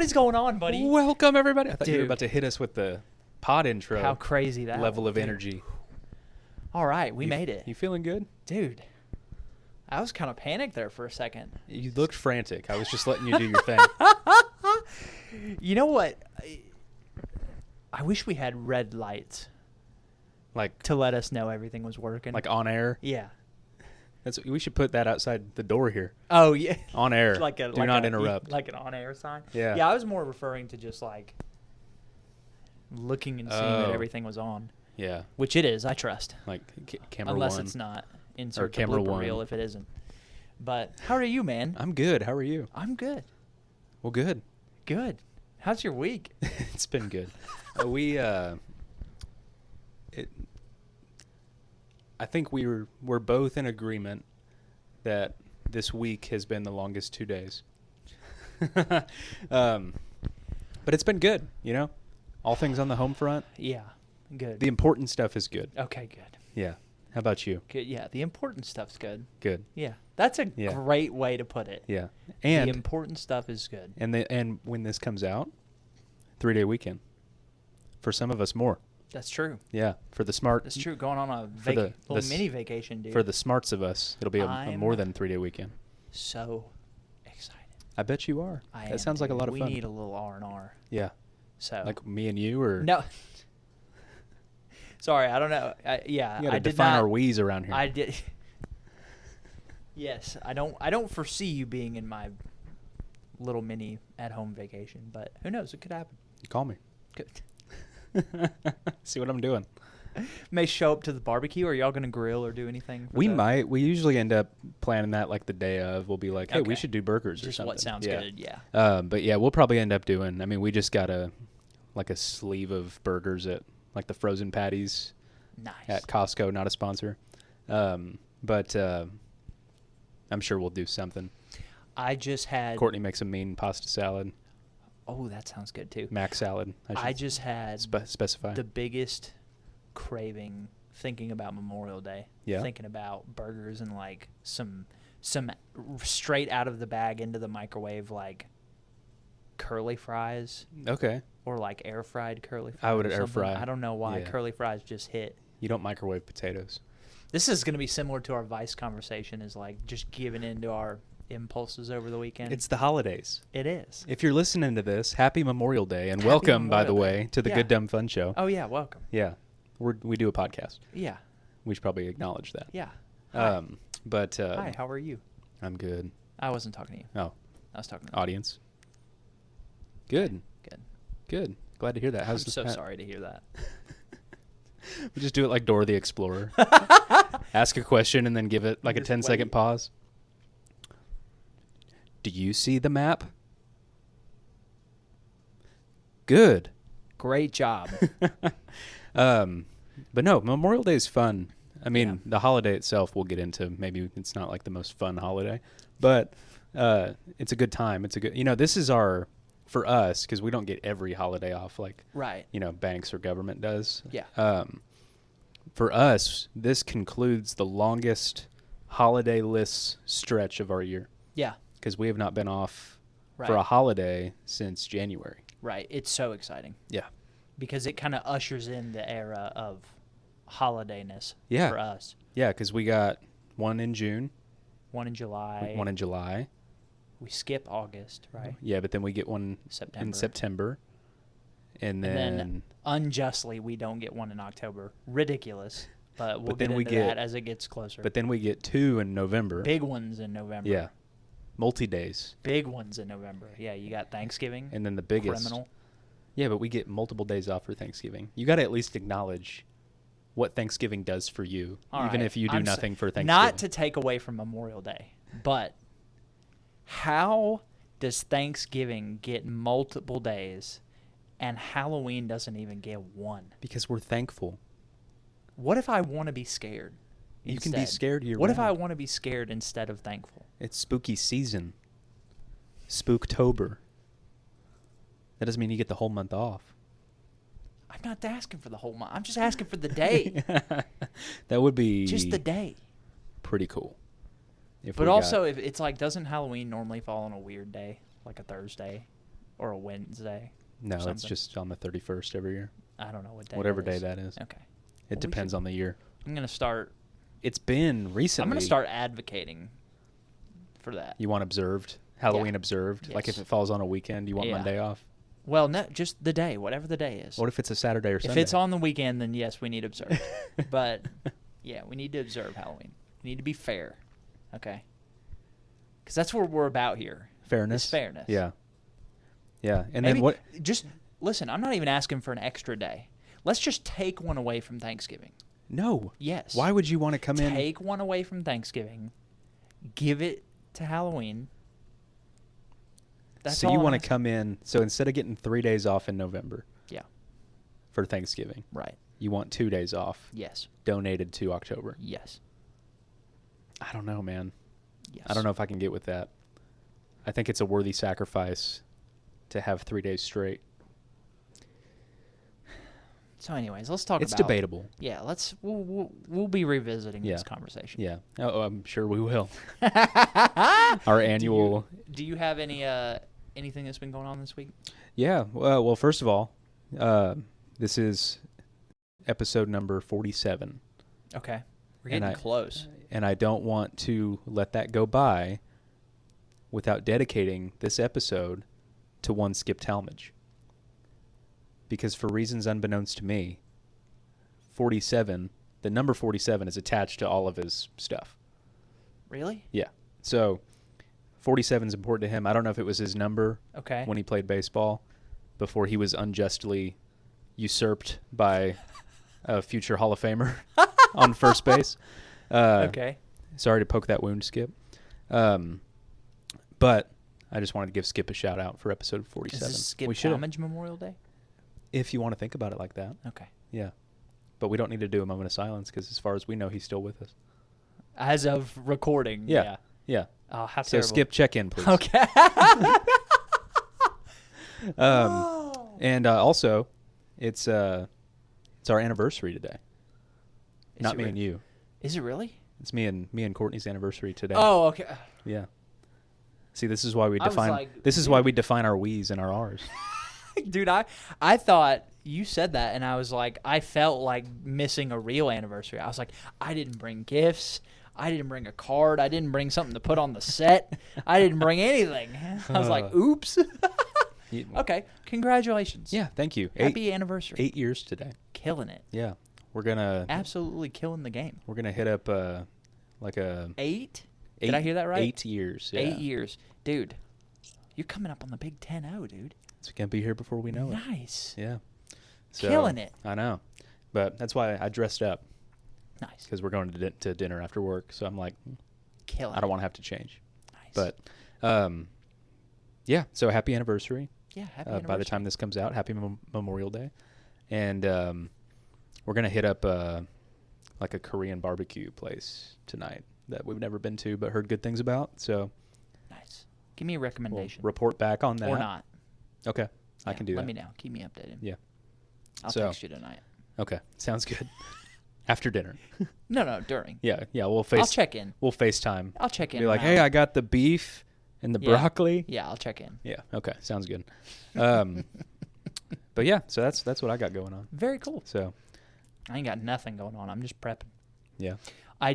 is going on, buddy? Welcome, everybody. I thought you were Dude. about to hit us with the pod intro. How crazy that level was, of dude. energy. All right, we made it. You feeling good? Dude, I was kind of panicked there for a second. You looked frantic. I was just letting you do your thing. You know what? I wish we had red lights Like to let us know everything was working. on air. Yeah. We should put that outside the door here. Oh, yeah. On air. Do Do not interrupt. Like an on-air sign? Yeah. Yeah, I was more referring to just like looking and seeing that Oh. everything was on. Yeah. Which it is, I trust. Like camera Unless one. it's not. Insert the camera blooper one. reel if it isn't. But how are you, man? I'm good. How are you? I'm good. Well, good. Good. How's your week? It's been good. I think we're both in agreement that this week has been the longest 2 days. But it's been good, you know? All things on the home front. Yeah. Good. The important stuff is good. Okay, good. Yeah. How about you? Good. Yeah, the important stuff's good. Good. Yeah. That's a Yeah. great way to put it. Yeah. The And important stuff is good. and when this comes out, 3-day weekend. For some of us more. That's true. Yeah. For the smart. That's true. Going on a For the- little this- mini vacation, dude. For the smarts of us, it'll be a I'm more than 3-day weekend. so excited. I bet you are. I That am, sounds like a dude. lot of we fun. need a little R&R. Yeah. So Like me and you, or no. Sorry, I don't know. Yeah, you gotta I did define not. our we's around here. I did. Yes, I don't foresee you being in my little mini at-home vacation, but who knows? It could happen. Call me. Could. See what I'm doing. May show up to the barbecue. Are y'all gonna grill or do anything? We might. We usually end up planning that like the day of. We'll be like, hey, we Okay. should do burgers or Just something. what sounds Yeah. good. Yeah. But yeah, we'll probably end up doing. I mean, we just got a sleeve of burgers at like the frozen patties Nice. at Costco. Not a sponsor. But I'm sure we'll do something. I just had. Courtney makes a mean pasta salad, Oh, that sounds good too. mac salad. I just had specify. the biggest craving thinking about Memorial Day. Yeah. Thinking about burgers and like some straight out of the bag into the microwave like curly fries Okay. or like air fried curly fries. I would or air something. fry. I don't know why Yeah. curly fries just hit. You don't microwave potatoes. This is going to be similar to our Vice conversation, is like just giving in to our impulses over the weekend. It's the holidays. It is. If you're listening to this, happy Memorial Day, and Happy welcome, by the Memorial Day. way, to the Yeah. Good Dumb Fun Show. Oh yeah, welcome. Yeah, we do a podcast. Yeah, We should probably acknowledge that. yeah. Hi. But Hi, how are you? I'm good. I wasn't talking to you. Oh, I was talking to audience. Good, Good. good. Glad to hear that. I'm so sorry to hear that. We just do it like Dora the Explorer. Ask a question and then give it like a Just 10-second wait. pause. Do you see the map? Good. Great job. But no, Memorial Day is fun. I mean, Yeah. the holiday itself we'll get into. Maybe it's not like the most fun holiday, but it's a good time. It's a good, this is for us, because we don't get every holiday off like, Right. banks or government does. Yeah. For us, this concludes the longest holiday-less stretch of our year, Yeah. because we have not been off Right. for a holiday since January. Right. It's so exciting Yeah. because it kind of ushers in the era of holidayness Yeah. for us. Yeah, because we got one in June, One in July. one in July. We skip August, right? Yeah, but then we get one September. in September. And And then, then unjustly, we don't get one in October. Ridiculous. But we'll But then get we into get- that as it gets closer. but then we get 2 in November. Big ones in November. Yeah. Multi-days. Big ones in November. Yeah, you got Thanksgiving. And then the biggest. Criminal. Yeah, but we get multiple days off for Thanksgiving. You got to at least acknowledge what Thanksgiving does for you, All even right. if you do I'm nothing for Thanksgiving. Not to take away from Memorial Day, but how does Thanksgiving get multiple days and Halloween doesn't even get one? Because we're thankful. What if I want to be scared? You can be instead? scared year What if I round. want to be scared instead of thankful? It's spooky season. Spooktober. That doesn't mean you get the whole month off. I'm not asking for the whole month. I'm just asking for the day. That would be Just the day. pretty cool. If But we also, got, if it's like, doesn't Halloween normally fall on a weird day, like a Thursday? or a Wednesday. No, it's something. just on the 31st every year. I don't know what day. Whatever that day is. that is. Okay. It depends on the year. I'm gonna start. It's been recently. I'm gonna start advocating for that. You want observed? Halloween observed? Yes. Like if it falls on a weekend, you want Monday off? Well, no, just the day, whatever the day is. What if it's a Saturday or Sunday? If it's on the weekend, then yes, we need to observe. But yeah, we need to observe Halloween. We need to be fair, okay? Because that's what we're about here. Fairness. Is fairness. Yeah. Yeah, and Maybe then what? Just listen. I'm not even asking for an extra day. Let's just take one away from Thanksgiving. No. Yes. Why would you want to come in? Take one away from Thanksgiving. Give it to Halloween. That's so all you I'm want to asking. come in? So instead of getting 3 days off in November, Yeah. for Thanksgiving, Right. you want 2 days off Yes. donated to October. Yes. I don't know, man. Yes. I don't know if I can get with that. I think it's a worthy sacrifice to have 3 days straight. So, anyways, let's talk It's about. debatable. Yeah. We'll be revisiting Yeah. this conversation. Yeah. Oh, I'm sure we will. Our annual. Do you have anything that's been going on this week? Yeah. Well, first of all, this is episode number 47. Okay. We're And getting close. And I don't want to let that go by without dedicating this episode to one Skip Talmadge. Because for reasons unbeknownst to me, the number 47 is attached to all of his stuff. Really? Yeah. So 47 is important to him. I don't know if it was his number Okay. when he played baseball before he was unjustly usurped by a future Hall of Famer on first base. Okay. Sorry to poke that wound, Skip. But I just wanted to give Skip a shout out for episode 47. Is this Skip We should've- Talmadge Memorial Day? If you want to think about it like that. Okay. Yeah. But we don't need to do a moment of silence because as far as we know, he's still with us. As of recording. Yeah. Yeah. Oh, how So terrible. Skip, check in, please. Okay. And also, it's our anniversary today. Is Not it me re- and you. Is it really? It's me and Courtney's anniversary today. Oh, okay. Yeah. See, this is why we I was define. like, This is why we define our we's and our r's. Dude, I thought you said that, and I was like, I felt like missing a real anniversary. I was like, I didn't bring gifts. I didn't bring a card. I didn't bring something to put on the set. I didn't bring anything. I was like, oops. Okay, congratulations. Yeah, thank you. Happy anniversary. 8 years today. Killing it. Yeah, we're gonna Absolutely killing the game. we're gonna hit up like a 8? Did I hear that right? 8 years. Yeah. 8 years. Dude, you're coming up on the big 10-0, dude. It's gonna be here before we know it. Nice. Yeah. So, Killing it. I know, but that's why I dressed up Nice. because we're going to dinner after work. So I'm like, Killing I don't it. want to have to change. Nice. But yeah. So happy anniversary. yeah, happy By the anniversary. time this comes out, happy Memorial Day, and we're gonna hit up like a Korean barbecue place tonight that we've never been to but heard good things about. So Nice. Give me a we'll recommendation. report back on that. Or not. Okay, I Yeah, can do that. Let me know. Keep me updated. Yeah. I'll So- text you tonight. Okay, sounds good. After dinner. No, during. Yeah, we'll I'll check in. We'll FaceTime. I'll check in. Be like, now. hey, I got the beef and the Yeah. broccoli. Yeah, I'll check in. Yeah. Okay, sounds good. But yeah, so that's what I got going on. Very cool. So I ain't got nothing going on. I'm just prepping. yeah. I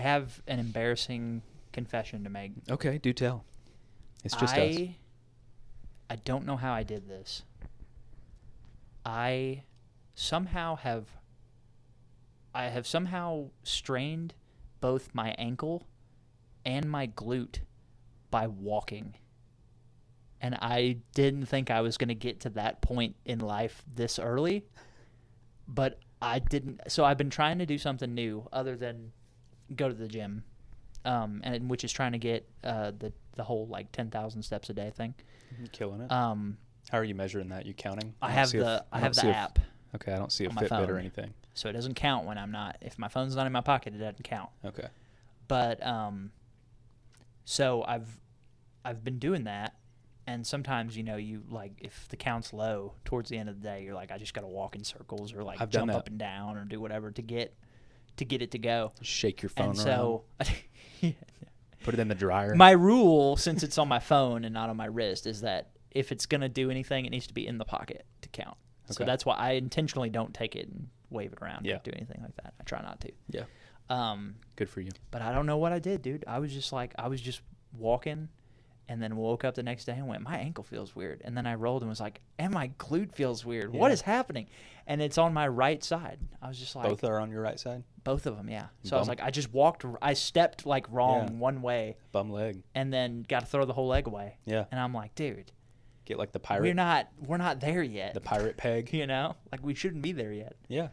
have an embarrassing confession to make. Okay, do tell. It's just us. I don't know how I did this. I have somehow strained both my ankle and my glute by walking. And I didn't think I was going to get to that point in life this early, but I didn't. So I've been trying to do something new other than go to the gym, and which is trying to get the whole like 10,000 steps a day thing. Killing it. How are you measuring that? You counting? I have the app, Okay, I don't see a on my Fitbit phone. or anything. so it doesn't count when I'm not. If my phone's not in my pocket, it doesn't count. Okay. But so I've been doing that, and sometimes you like if the count's low towards the end of the day, you're like I just got to walk in circles or like I've done jump that. up and down or do whatever to get it to go. Shake your phone And around. so Put it in the dryer. my rule, since it's on my phone and not on my wrist, is that if it's going to do anything, it needs to be in the pocket to count. So Okay. that's why I intentionally don't take it and wave it around Yeah. or do anything like that. I try not to. Yeah. Good for you. But I don't know what I did, dude. I was just walking and then woke up the next day and went, my ankle feels weird. And then I rolled and was like, and my glute feels weird. What Yeah. is happening? And it's on my right side. I was just like. Both are on your right side? Both of them, yeah. So I was Bum. like, I stepped like wrong Yeah. one way Bum leg. and then got to throw the whole leg away. Yeah. And I'm like, dude, Get like the we're pirate. not there yet. The pirate peg. You know, like we shouldn't be there yet. Yeah.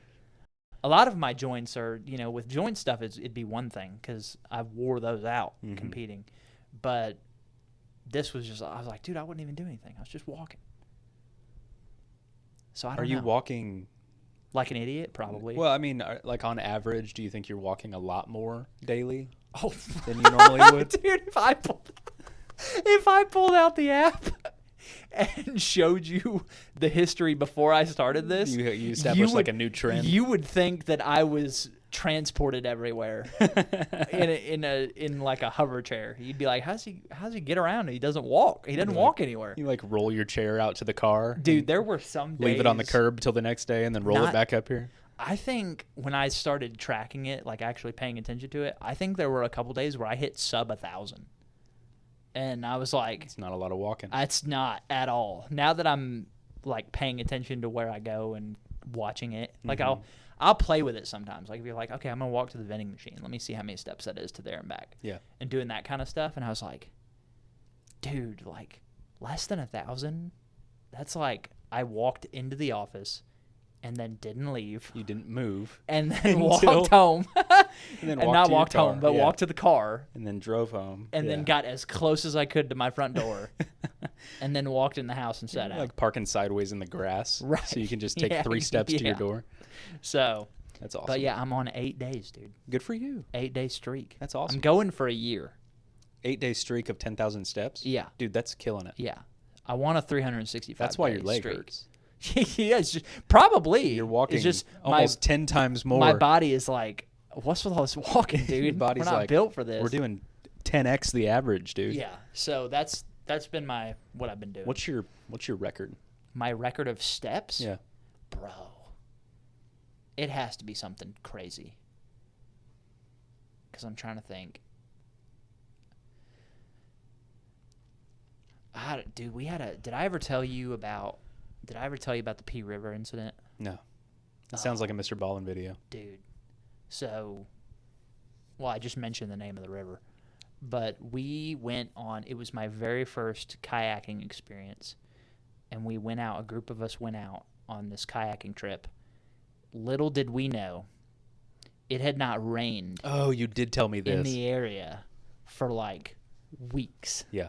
A lot of my joints are, with joint stuff, it'd be one thing because I wore those out Mhm. competing. But this was I was like, dude, I wouldn't even do anything. I was just walking. So I don't Are you know. walking? Like an idiot? Probably. Well, I mean, like on average, do you think you're walking a lot more daily Oh, than you normally would? dude, if I pulled out the app and showed you the history before I started this, You established like a new trend. You would think that I was transported everywhere in like a hover chair. You'd be like, how's he get around? He doesn't walk. He doesn't walk anywhere. You like roll your chair out to the car. Dude, there were some days. Leave it on the curb till the next day and then roll it back up here. I think when I started tracking it, like actually paying attention to it, I think there were a couple days where I hit sub 1,000. And I was like, It's not a lot of walking. it's not at all. Now that I'm like paying attention to where I go and watching it, like I'll play with it sometimes. Like if you're like, okay, I'm gonna walk to the vending machine. Let me see how many steps that is to there and back. Yeah. And doing that kind of stuff. And I was like, dude, like less than 1,000. That's like I walked into the office and then didn't leave. You didn't move. And then walked home. And then and not walked to your home, car. but walked to the car. And then drove home. And then got as close as I could to my front door. And then walked in the house and sat out. Like parking sideways in the grass. Right. So you can just take Yeah, 3 steps to your door. So. That's awesome. But yeah, I'm on 8 days, dude. Good for you. 8-day streak. That's awesome. I'm going for a year. 8-day streak of 10,000 steps? Yeah. Dude, that's killing it. Yeah. I want a 365 That's why your day leg streak. hurts. Yeah, it's just probably. You're walking it's just almost 10 times more. My body is like, what's with all this walking, dude? Your body's We're not like, built for this. We're doing 10x the average, dude. Yeah. So that's been what I've been doing. What's your record? My record of steps? Yeah. Bro. It has to be something crazy. Because I'm trying to think. Dude, did I ever tell you about the Pea River incident? No. It sounds like a Mr. Ballin video. Dude. So, well, I just mentioned the name of the river. But we went on, it was my very first kayaking experience. And we went out, a group of us went out on this kayaking trip. Little did we know, it had not rained Oh, you did tell me this. in the area for like weeks. Yeah.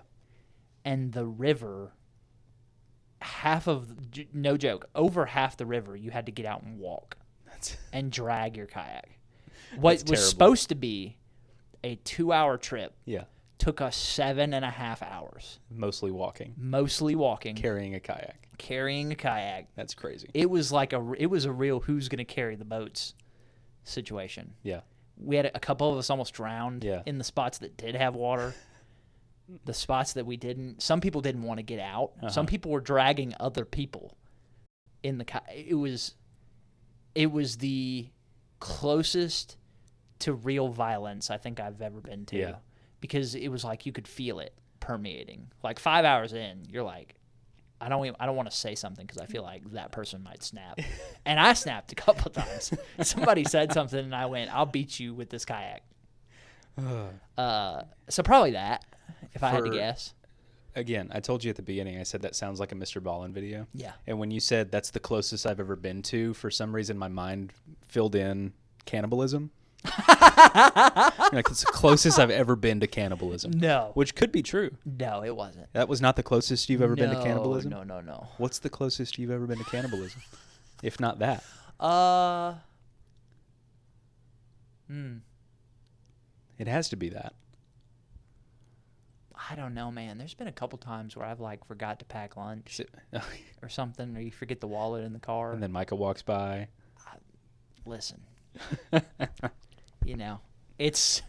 And the river, no joke, over half the river, you had to get out and walk and drag your kayak. What was terrible. supposed to be a 2-hour trip Yeah. took us 7.5 hours. Mostly walking. Mostly walking, Carrying a kayak. carrying a kayak. That's crazy. It was a real who's going to carry the boats situation. Yeah. We had a couple of us almost drowned Yeah. in the spots that did have water. The spots that we didn't, some people didn't want to get out. Some people were dragging other people in the it was the closest to real violence I think I've ever been to. Yeah. Because it was like you could feel it permeating. Like 5 hours in, you're like, I don't want to say something because I feel like that person might snap. And I snapped a couple of times. Somebody said something and I went, I'll beat you with this kayak. So probably that, if I had to guess. Again, I told you at the beginning, I said that sounds like a Mr. Ballin video. Yeah. And when you said that's the closest I've ever been to, for some reason my mind filled in cannibalism. Like, it's the closest I've ever been to cannibalism. No. Which could be true. No, it wasn't. That was not the closest you've ever been to cannibalism? No. What's the closest you've ever been to cannibalism? If not that. It has to be that. I don't know, man. There's been a couple times where I've like forgot to pack lunch or something, or you forget the wallet in the car. And then Micah walks by. Listen, it's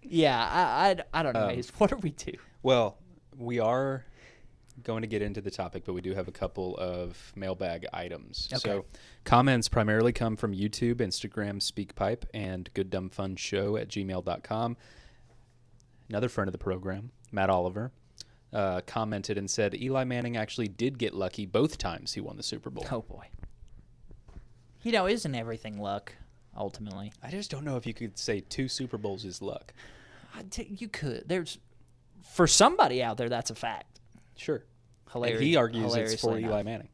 yeah. I don't know. What do we do? Well, we are going to get into the topic, but we do have a couple of mailbag items. Okay. So comments primarily come from YouTube, Instagram, SpeakPipe, and gooddumbfunshow@gmail.com. Another friend of the program, Matt Oliver, commented and said Eli Manning actually did get lucky both times he won the Super Bowl. Oh, boy. You know, isn't everything luck, ultimately? I just don't know if you could say 2 Super Bowls is luck. You could. For somebody out there, that's a fact. Sure. Hilarious. And he argues it's for hilariously Eli enough. Manning.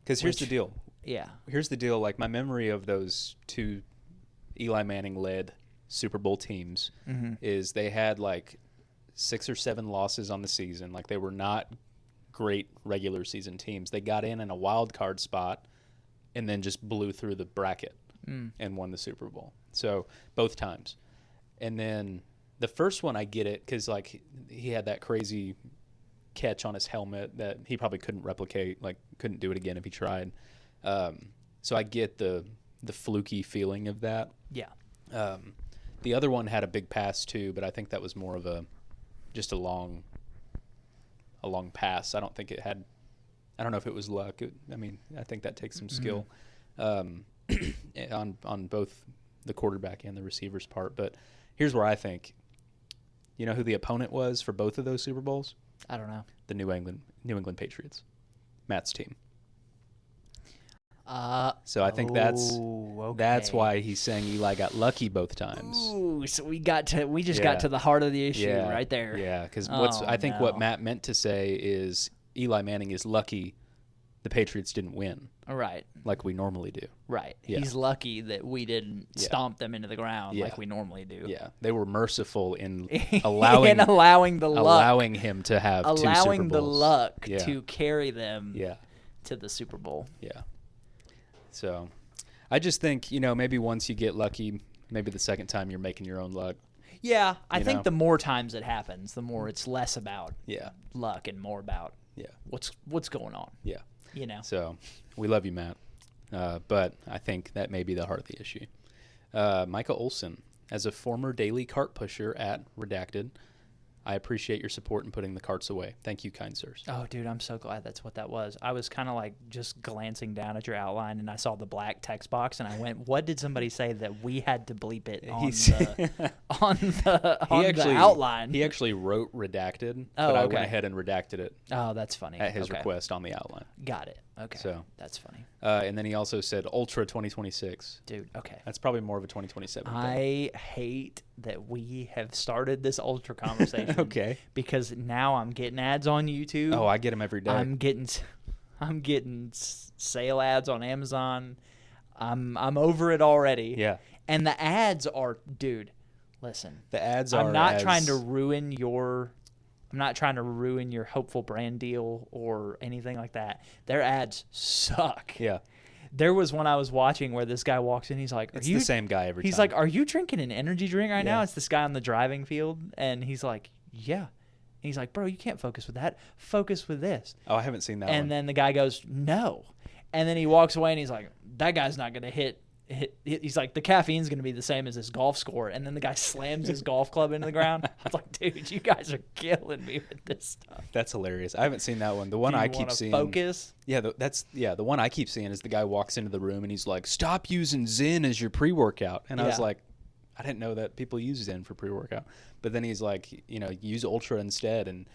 Because here's the deal. Yeah. Here's the deal. Like, my memory of those 2 Eli Manning-led Super Bowl teams is they had, like, 6 or 7 losses on the season. Like, they were not great regular season teams. They got in a wild card spot and then just blew through the bracket and won the Super Bowl. So, both times. And then the first one, I get it because, like, he had that crazy catch on his helmet that he probably couldn't replicate, like, couldn't do it again if he tried. So I get the fluky feeling of that. Yeah. The other one had a big pass too, but I think that was more of a long pass. I don't think it had. I don't know if it was luck. I think that takes some skill on both the quarterback and the receiver's part. But here's where I think. You know who the opponent was for both of those Super Bowls? I don't know. The New England Patriots, Matt's team. So I think that's why he's saying Eli got lucky both times. Ooh, so we got to the heart of the issue right there. Yeah, because what Matt meant to say is Eli Manning is lucky the Patriots didn't win. Right. Like we normally do. Right. Yeah. He's lucky that we didn't stomp them into the ground like we normally do. Yeah. They were merciful in allowing allowing him to have 2 Super Bowls. Allowing the luck to carry them to the Super Bowl. Yeah. So I just think, maybe once you get lucky, maybe the second time you're making your own luck. Yeah, I think the more times it happens, the more it's less about luck and more about what's going on. Yeah. So we love you, Matt. But I think that may be the heart of the issue. Micah Olson, as a former daily cart pusher at Redacted, I appreciate your support in putting the carts away. Thank you, kind sirs. Oh, dude, I'm so glad that's what that was. I was kind of like just glancing down at your outline, and I saw the black text box, and I went, "What did somebody say that we had to bleep it on the outline?" He actually wrote redacted, but I went ahead and redacted it. Oh, that's funny. At his request on the outline. Got it. Okay. So that's funny. And then he also said Ultra 2026. Dude, okay. That's probably more of a 2027 thing. I hate that we have started this Ultra conversation. Okay. Because now I'm getting ads on YouTube. Oh, I get them every day. I'm getting sale ads on Amazon. I'm over it already. Yeah. And the ads are, dude, listen. The ads are. I'm not trying to ruin your hopeful brand deal or anything like that. Their ads suck. Yeah. There was one I was watching where this guy walks in. He's like, it's the same guy every time. He's like, "Are you drinking an energy drink right now?" It's this guy on the driving field. And he's like, "Yeah." And he's like, "Bro, you can't focus with that. Focus with this." Oh, I haven't seen that one. And then the guy goes, "No." And then he walks away and he's like, "That guy's not going to hit." He's like, "The caffeine's going to be the same as his golf score." And then the guy slams his golf club into the ground. I was like, dude, you guys are killing me with this stuff. That's hilarious. I haven't seen that one. The one I keep seeing. Focus? Yeah, the one I keep seeing is the guy walks into the room and he's like, "Stop using Zen as your pre-workout." And I was like, I didn't know that people use Zen for pre-workout. But then he's like, use Ultra instead, and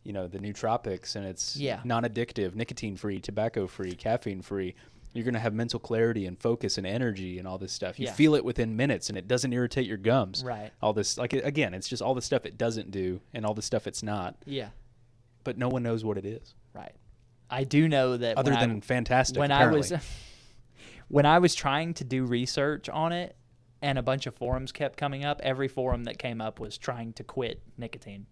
the nootropics, and it's non-addictive, nicotine-free, tobacco-free, caffeine-free. You're going to have mental clarity and focus and energy and all this stuff. You feel it within minutes, and it doesn't irritate your gums. Right. All this, again, it's just all the stuff it doesn't do and all the stuff it's not. Yeah. But no one knows what it is. Right. I do know that other than fantastic, when apparently. When I was trying to do research on it and a bunch of forums kept coming up, every forum that came up was trying to quit nicotine.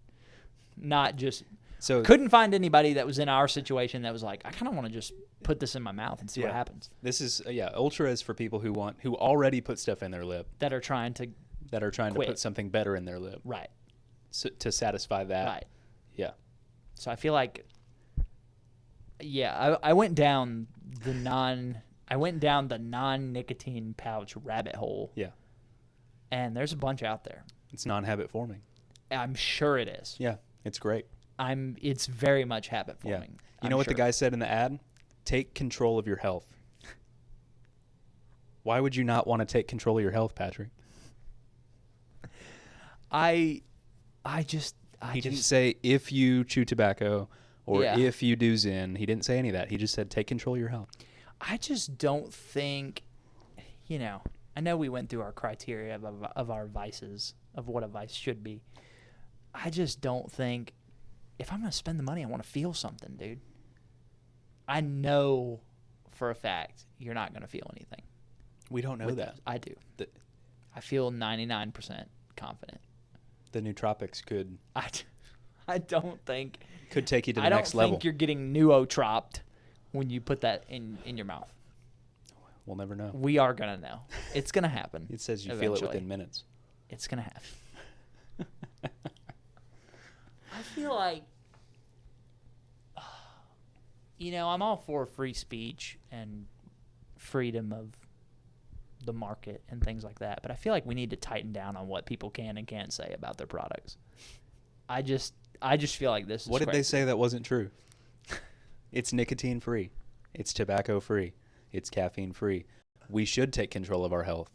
Not just... So couldn't find anybody that was in our situation that was like, I kind of want to just put this in my mouth and see what happens. This is Ultra is for people who already put stuff in their lip, that are trying to put something better in their lip, right? So, to satisfy that, right? Yeah. So I feel like, I went down the non-nicotine pouch rabbit hole. Yeah. And there's a bunch out there. It's non-habit forming. I'm sure it is. Yeah, it's great. It's very much habit Yeah. forming. You know what the guy said in the ad? Take control of your health. Why would you not want to take control of your health, Patrick? He didn't say if you chew tobacco or Yeah. if you do Zen. He didn't say any of that. He just said take control of your health. I just don't think, I know we went through our criteria of our vices, of what a vice should be. I just don't think, if I'm going to spend the money, I want to feel something, dude. I know for a fact you're not going to feel anything. We don't know that. I do. I feel 99% confident. The nootropics could I don't think. Could take you to the I next don't level. think you're getting nootropped when you put that in your mouth. We'll never know. We are going to know. It's going to happen. It says you eventually. feel it within minutes. It's going to happen. I feel like, I'm all for free speech and freedom of the market and things like that, but I feel like we need to tighten down on what people can and can't say about their products. I just feel like this is What did crazy. they say that wasn't true? It's nicotine free. It's tobacco free. It's caffeine free. We should take control of our health.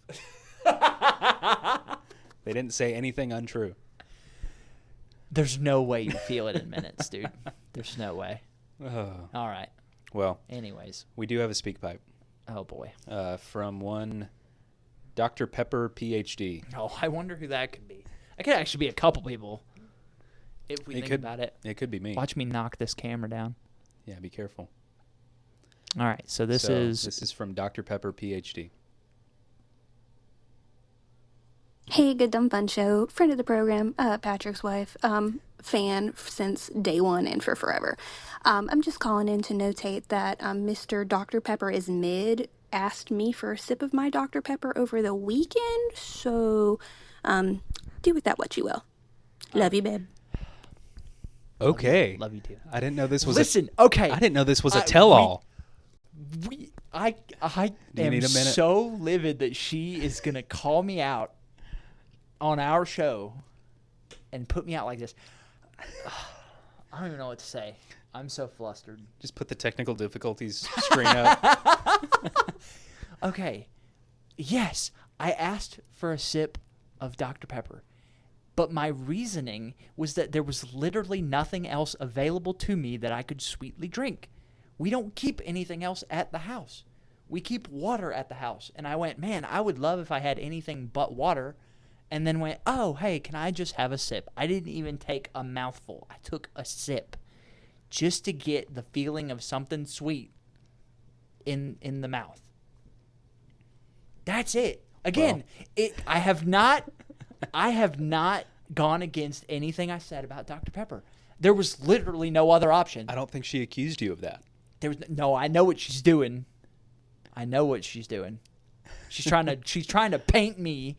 They didn't say anything untrue. There's no way you feel it in minutes, dude. There's no way. All right. Well, anyways, we do have a speak pipe. Oh, boy. From one Dr. Pepper, PhD. Oh, I wonder who that could be. It could actually be a couple people if we think about it. It could be me. Watch me knock this camera down. Yeah, be careful. All right, so this is from Dr. Pepper, PhD. Hey, Good Dumb Fun Show, friend of the program, Patrick's wife, fan since day one and for forever. I'm just calling in to notate that Mr. Dr. Pepper is mid asked me for a sip of my Dr. Pepper over the weekend, so do with that what you will. Love you, babe. Okay. Love you too. I didn't know this was okay. I didn't know this was a tell-all. I am so livid that she is going to call me out on our show and put me out like this. I don't even know what to say. I'm so flustered. Just put the technical difficulties screen up. Okay. Yes, I asked for a sip of Dr. Pepper, but my reasoning was that there was literally nothing else available to me that I could sweetly drink. We don't keep anything else at the house. We keep water at the house. And I went, man, I would love if I had anything but water. And then went, oh, hey, can I just have a sip? I didn't even take a mouthful. I took a sip just to get the feeling of something sweet in the mouth. That's it. Again, I have not gone against anything I said about Dr. Pepper. There was literally no other option. I don't think she accused you of that. I know what she's doing. She's trying to paint me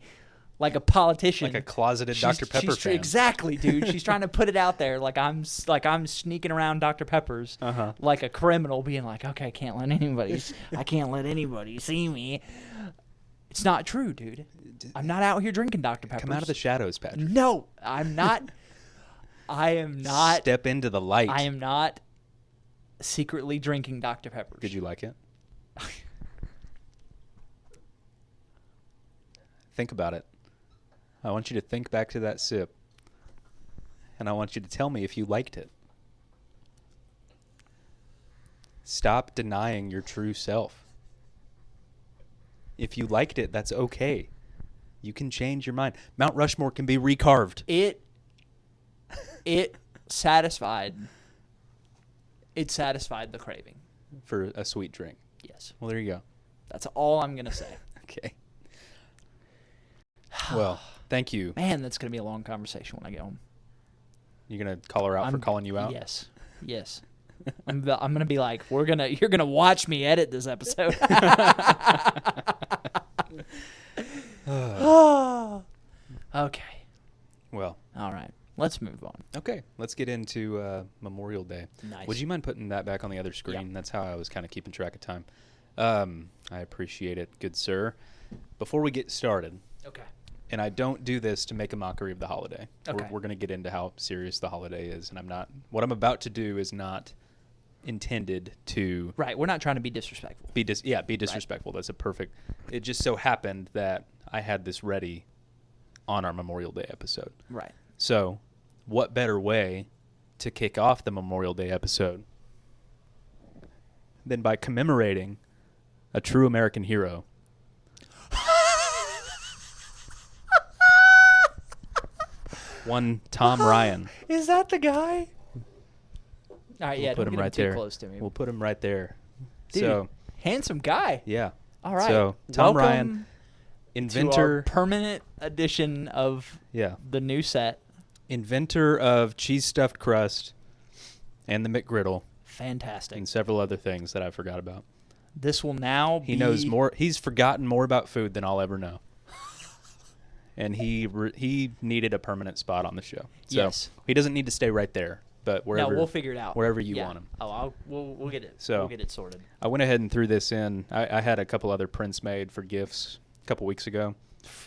like a politician, like a closeted Dr. Pepper fan. Exactly, dude. She's trying to put it out there like I'm sneaking around Dr. Peppers like a criminal, being like, okay, I can't let anybody see me. It's not true, dude. I'm not out here drinking Dr. Peppers. Come out of the shadows, Patrick. No, I'm not. I am not. Step into the light. I am not secretly drinking Dr. Peppers. Did you like it? Think about it. I want you to think back to that sip, and I want you to tell me if you liked it. Stop denying your true self. If you liked it, that's okay. You can change your mind. Mount Rushmore can be recarved. It satisfied the craving. For a sweet drink. Yes. Well, there you go. That's all I'm going to say. Okay. Well, thank you. Man, that's going to be a long conversation when I get home. You're going to call her out for calling you out? Yes. I'm going to be like, you're going to watch me edit this episode. Okay. Well. All right. Let's move on. Okay. Let's get into Memorial Day. Nice. Would you mind putting that back on the other screen? Yeah. That's how I was kind of keeping track of time. I appreciate it, good sir. Before we get started, okay, and I don't do this to make a mockery of the holiday. Okay. We're going to get into how serious the holiday is, and what I'm about to do is not intended to Right. We're not trying to be disrespectful. be disrespectful. Right. That's a perfect. It just so happened that I had this ready on our Memorial Day episode. Right. So, what better way to kick off the Memorial Day episode than by commemorating a true American hero? One Tom Ryan. Is that the guy? All right, yeah, Put don't him get right too there. close to me. We'll put him right there. Dude, So, handsome guy. yeah. All right. So, Tom Welcome Ryan, to our inventor, permanent edition of the new set. Inventor of cheese stuffed crust and the McGriddle Fantastic. and several other things that I forgot about. This will now He be... knows more. He's forgotten more about food than I'll ever know. And he needed a permanent spot on the show. So Yes. he doesn't need to stay right there, but wherever. No, we'll figure it out. Wherever you want him. Oh, we'll get it. So- we'll get it sorted. I went ahead and threw this in. I had a couple other prints made for gifts a couple weeks ago,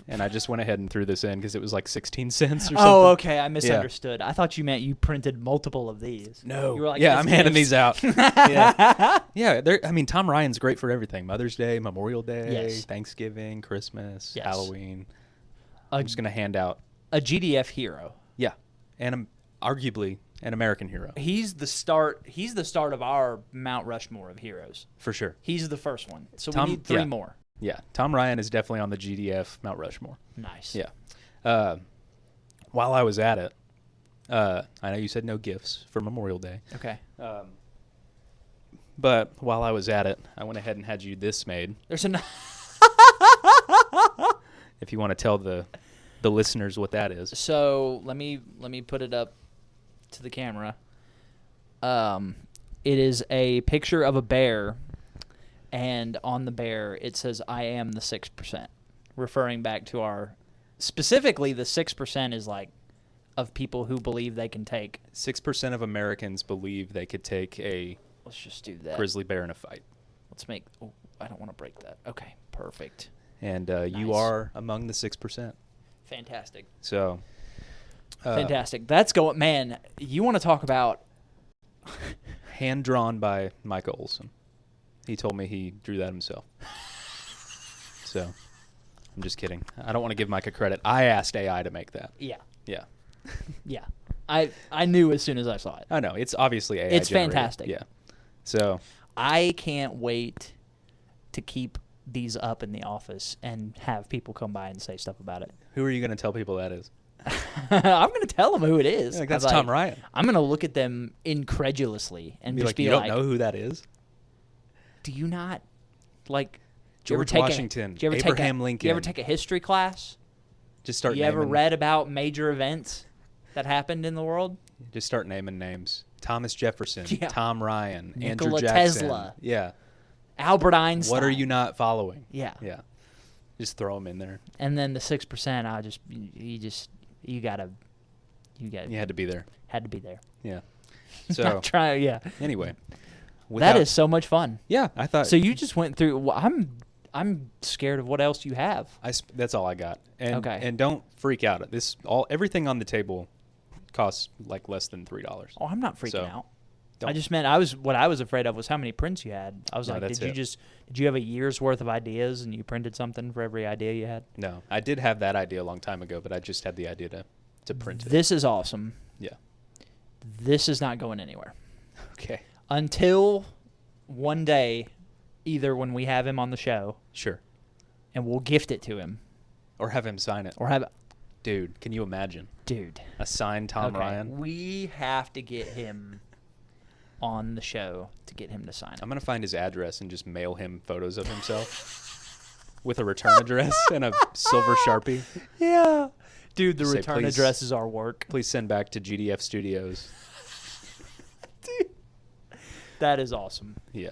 and I just went ahead and threw this in because it was like 16 cents or something. Oh, okay. I misunderstood. I thought you meant you printed multiple of these. No. You were like, yeah, "It's I'm handing gifts." these out. yeah. Yeah, I mean, Tom Ryan's great for everything. Mother's Day, Memorial Day, Yes. Thanksgiving, Christmas, Yes. Halloween. A, I'm just going to hand out. a GDF hero. Yeah, and arguably an American hero. He's the start of our Mount Rushmore of heroes. For sure. He's the first one. So Tom- we need three yeah. more. Yeah, Tom Ryan is definitely on the GDF Mount Rushmore. Nice. Yeah. While I was at it, I know you said no gifts for Memorial Day, Okay. but while I was at it, I went ahead and had you this made. There's an If you want to tell the listeners what that is. So let me put it up to the camera. It is a picture of a bear, and on the bear it says "I am the 6%," referring back to our specifically the 6% is like of people who believe they can take. 6% of Americans believe they could take a Let's just do that. grizzly bear in a fight. Let's make. Oh, I don't want to break that. Okay, perfect. And you Nice. are among the 6%. Fantastic. So, Fantastic. That's going. Man, you want to talk about? hand drawn by Micah Olson. He told me he drew that himself. So, I'm just kidding. I don't want to give Micah credit. I asked AI to make that. Yeah. Yeah. Yeah. I knew as soon as I saw it. I know. It's obviously AI It's generated. fantastic. Yeah. So, I can't wait to keep these up in the office and have people come by and say stuff about it. who are you going to tell people that is? I'm going to tell them who it is. Like, that's I'm Tom Ryan. I'm going to look at them incredulously and Be just like, be you like, don't know who that is? do you not, like, do you ever George take Washington, do you ever Abraham take Lincoln. You ever take a history class? Just start You naming. ever read about major events that happened in the world? Just start naming names. Thomas Jefferson, Yeah. Tom Ryan, Andrew Nikola Jackson. Tesla. Yeah. Albert Einstein. What are you not following? Yeah. Yeah. Just throw them in there. And then the 6%, you You had to be there. had to be there. Yeah. Not So, trying, yeah. anyway. That is so much fun. Yeah, I thought. So you just went through. I'm scared of what else you have. That's all I got. And, Okay. And don't freak out. Everything on the table costs like less than $3. Oh, I'm not freaking So, out. don't- I just meant what I was afraid of was how many prints you had. I was No, like, that's did you have a year's worth of ideas and you printed something for every idea you had? No, I did have that idea a long time ago, but I just had the idea to print it. This is awesome. Yeah. This is not going anywhere Okay. until one day, either when we have him on the show Sure. and we'll gift it to him, Or have him sign it. or have Dude, can you imagine? dude. A signed Tom Okay, Ryan? we have to get him on the show to get him to sign it. I'm going to find his address and just mail him photos of himself with a return address and a silver Sharpie. Yeah. Dude, the Say, return please- address is our work. Please send back to GDF Studios. That is awesome. Yeah.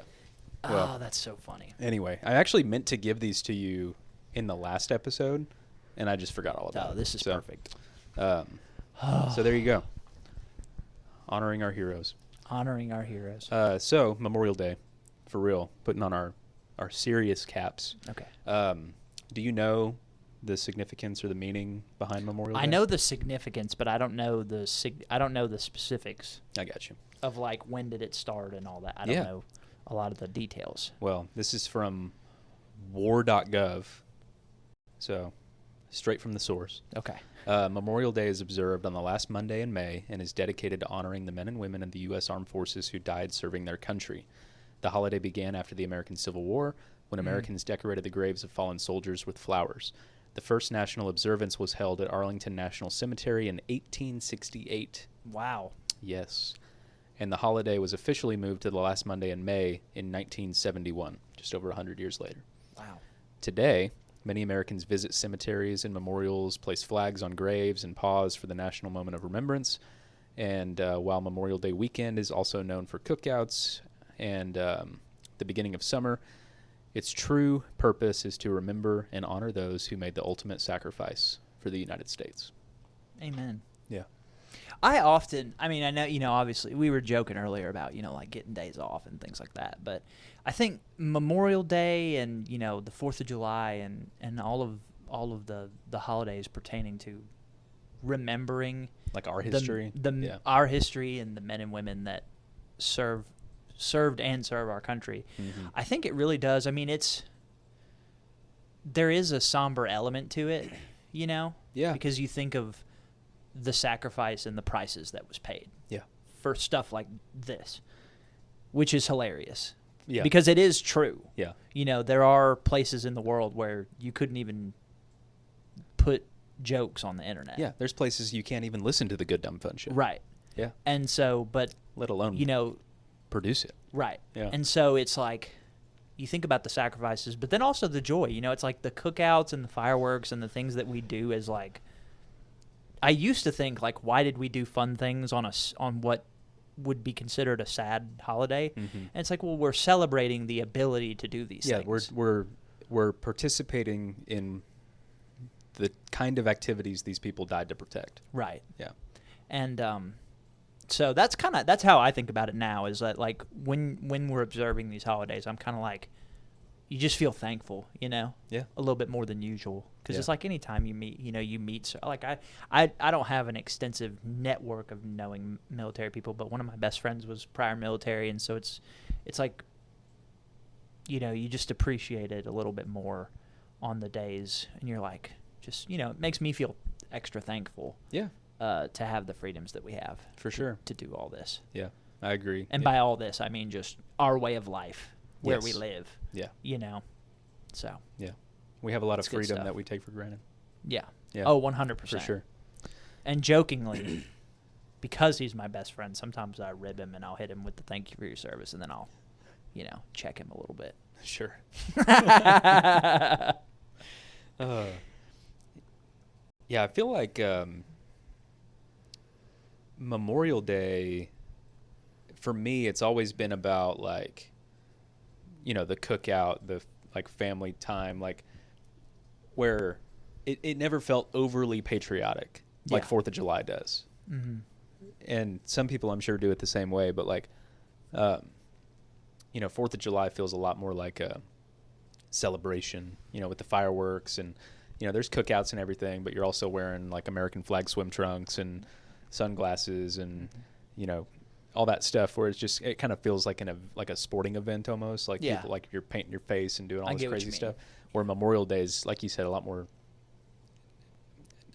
Oh, Well, that's so funny. anyway, I actually meant to give these to you in the last episode, and I just forgot all about Oh, it. this is So, perfect. So there you go. Honoring our heroes. Honoring our heroes. So Memorial Day, for real, putting on our serious caps. Okay. Do you know the significance or the meaning behind Memorial Day? I know the significance, but I don't know the specifics I got you. of like when did it start and all that. I don't know a lot of the details. Well, this is from war.gov, so straight from the source. Okay. Memorial Day is observed on the last Monday in May and is dedicated to honoring the men and women in the U.S. Armed Forces who died serving their country. The holiday began after the American Civil War, when Americans decorated the graves of fallen soldiers with flowers. The first national observance was held at Arlington National Cemetery in 1868. Wow. Yes. And the holiday was officially moved to the last Monday in May in 1971, just over 100 years later. Wow. Today, many Americans visit cemeteries and memorials, place flags on graves, and pause for the National Moment of Remembrance. And while Memorial Day weekend is also known for cookouts and the beginning of summer, its true purpose is to remember and honor those who made the ultimate sacrifice for the United States. Amen. Yeah. I know, obviously we were joking earlier about, like getting days off and things like that. But I think Memorial Day and, the 4th of July and all of the holidays pertaining to remembering Like our history. Our history and the men and women that served and serve our country. Mm-hmm. I think it really does. I mean, there is a somber element to it, Yeah. Because you think of the sacrifice and the prices that was paid. Yeah. For stuff like this, which is hilarious. Yeah. Because it is true. Yeah. There are places in the world where you couldn't even put jokes on the internet. Yeah. There's places you can't even listen to the Good Dumb Fun Show. Right. Yeah. And so, but let alone produce it. Right. Yeah. And so it's like you think about the sacrifices, but then also the joy. It's like the cookouts and the fireworks and the things that we do is like. I used to think like, why did we do fun things on what would be considered a sad holiday? Mm-hmm. And it's like, well, we're celebrating the ability to do these things. Yeah, we're participating in the kind of activities these people died to protect. Right. Yeah. And so that's how I think about it now. Is that like when we're observing these holidays, I'm kind of like, you just feel thankful, Yeah. a little bit more than usual. Because it's like anytime you meet, so like I don't have an extensive network of knowing military people, but one of my best friends was prior military, and so it's like, you just appreciate it a little bit more on the days, and you're like, just, it makes me feel extra thankful. Yeah. To have the freedoms that we have. For sure. To do all this. Yeah, I agree. And by all this, I mean just our way of life. Where we live. Yeah. So. Yeah. We have a lot of freedom that we take for granted. Yeah. Yeah. Oh, 100%. For sure. And jokingly, because he's my best friend, sometimes I rib him and I'll hit him with the thank you for your service, and then I'll, check him a little bit. Sure. Yeah, I feel like Memorial Day, for me, it's always been about like, the cookout, the like family time, like where it never felt overly patriotic like 4th of July does. Mm-hmm. And some people I'm sure do it the same way, but like, 4th of July feels a lot more like a celebration, with the fireworks and, there's cookouts and everything, but you're also wearing like American flag swim trunks and sunglasses and, all that stuff where it kind of feels like like a sporting event almost, like people, like you're painting your face and doing all this crazy stuff. Where Memorial Day is, like you said, a lot more.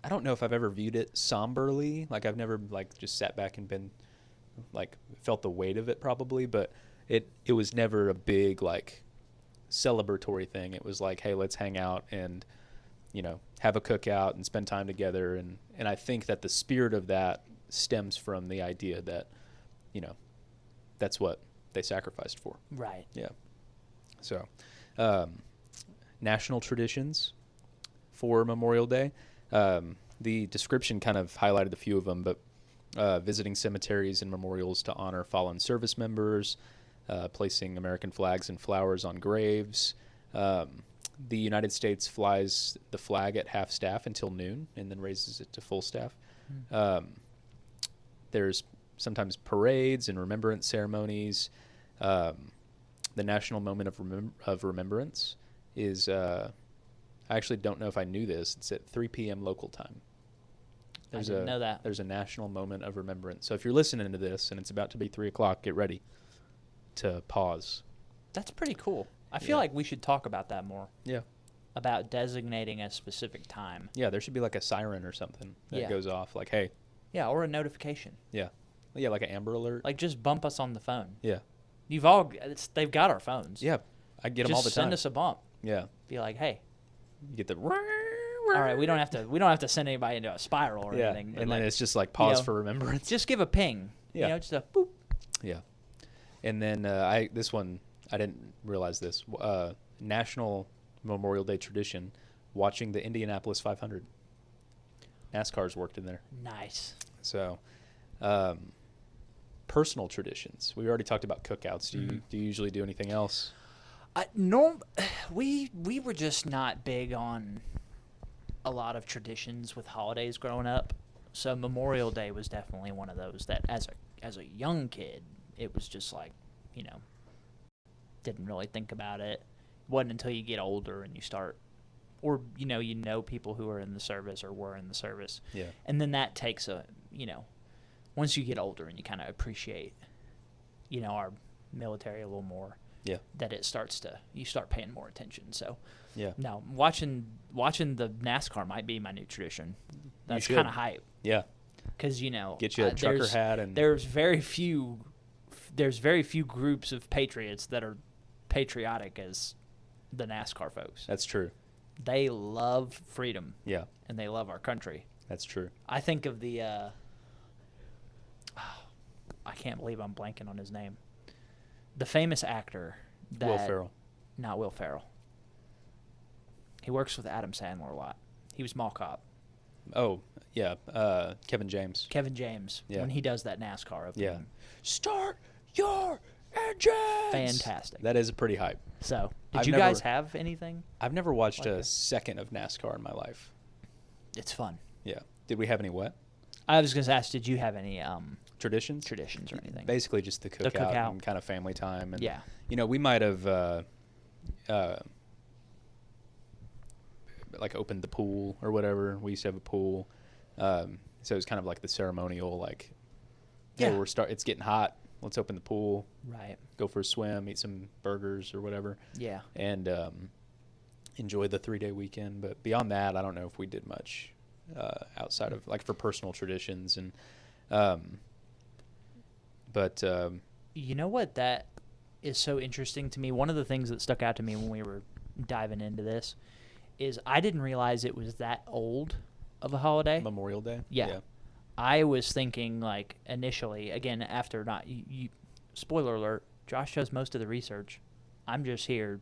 I don't know if I've ever viewed it somberly. Like I've never like just sat back and been like felt the weight of it probably, but it was never a big like celebratory thing. It was like, hey, let's hang out and have a cookout and spend time together, and I think that the spirit of that stems from the idea that that's what they sacrificed for. Right. Yeah. So, national traditions for Memorial Day. The description kind of highlighted a few of them, but visiting cemeteries and memorials to honor fallen service members, placing American flags and flowers on graves. The United States flies the flag at half staff until noon and then raises it to full staff. There's sometimes parades and remembrance ceremonies. The National Moment of Remembrance is, I I actually don't know if I knew this. It's at 3 p.m. local time. I didn't know that. There's a National Moment of Remembrance. So if you're listening to this and it's about to be 3 o'clock, get ready to pause. That's pretty cool. I feel like we should talk about that more. Yeah. About designating a specific time. Yeah, there should be like a siren or something that goes off. Like, hey. Yeah, or a notification. Yeah. Yeah, like an Amber Alert. Like, just bump us on the phone. Yeah. They've got our phones. Yeah. I get them all the Just time. send us a bump. Yeah. Be like, hey. You get the... All right, we don't have to send anybody into a spiral or anything. But and like, then it's just like pause for remembrance. Just give a ping. Yeah. Just a boop. Yeah. And then this one, I didn't realize this. National Memorial Day tradition, watching the Indianapolis 500. NASCAR's worked in there. Nice. So, personal traditions. We already talked about cookouts. Do you usually do anything else? We were just not big on a lot of traditions with holidays growing up. So Memorial Day was definitely one of those that as a young kid, it was just like, didn't really think about it. It wasn't until you get older and you start, or you know people who are in the service or were in the service. Yeah. And then that takes once you get older and you kind of appreciate, our military a little more. Yeah. That you start paying more attention. So, yeah. No, watching the NASCAR might be my new tradition. That's should. kind of hype. Yeah. Because get you a trucker hat and there's very few groups of patriots that are patriotic as the NASCAR folks. That's true. They love freedom. Yeah. And they love our country. That's true. I think of the I can't believe I'm blanking on his name. The famous actor that Will Ferrell. Not Will Ferrell. He works with Adam Sandler a lot. He was Mall Cop. Oh, yeah. Kevin James. Kevin James. Yeah. When he does that NASCAR opening. Yeah. Start your engines. Fantastic. That is a pretty hype. So, did I've you never- guys have anything? I've never watched like a that? second of NASCAR in my life. It's fun. Yeah. Did we have any what? I was going to ask, did you have any Traditions? traditions or anything? Basically just the cookout, cookout. and kind of family time. And, Yeah. we might have like opened the pool or whatever. We used to have a pool. So it was kind of like the ceremonial, like, Yeah. hey, it's getting hot. Let's open the pool, Right. go for a swim, eat some burgers or whatever, Yeah. and enjoy the 3-day weekend. But beyond that, I don't know if we did much outside of, like, for personal traditions. And but You know what that is so interesting to me? One of the things that stuck out to me when we were diving into this is I didn't realize it was that old of a holiday. Memorial Day. Yeah. I was thinking, like, initially, again, after not, spoiler alert, Josh does most of the research. I'm just here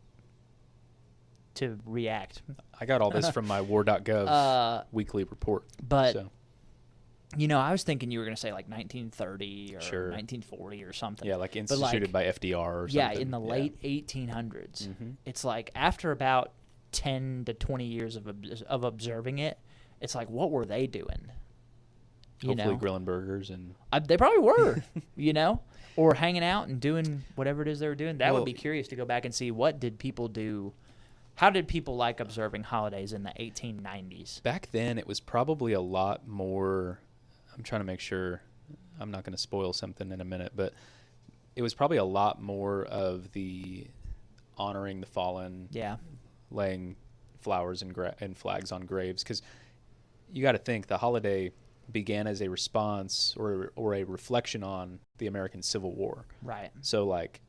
to react. I got all this from my war.gov weekly report. But, so. I was thinking you were going to say, like, 1930 or Sure. 1940 or something. Yeah, like instituted by FDR or something. Yeah, in the late 1800s. Mhm. It's like after about 10 to 20 years of observing it, it's like, what were they doing? Hopefully grilling burgers and... They probably were, or hanging out and doing whatever it is they were doing. That would be curious to go back and see what did people do. How did people like observing holidays in the 1890s? Back then, it was probably a lot more... I'm trying to make sure I'm not going to spoil something in a minute, but it was probably a lot more of the honoring the fallen, Yeah. laying flowers and flags on graves, because you got to think the holiday began as a response or a reflection on the American Civil War. Right. So, like,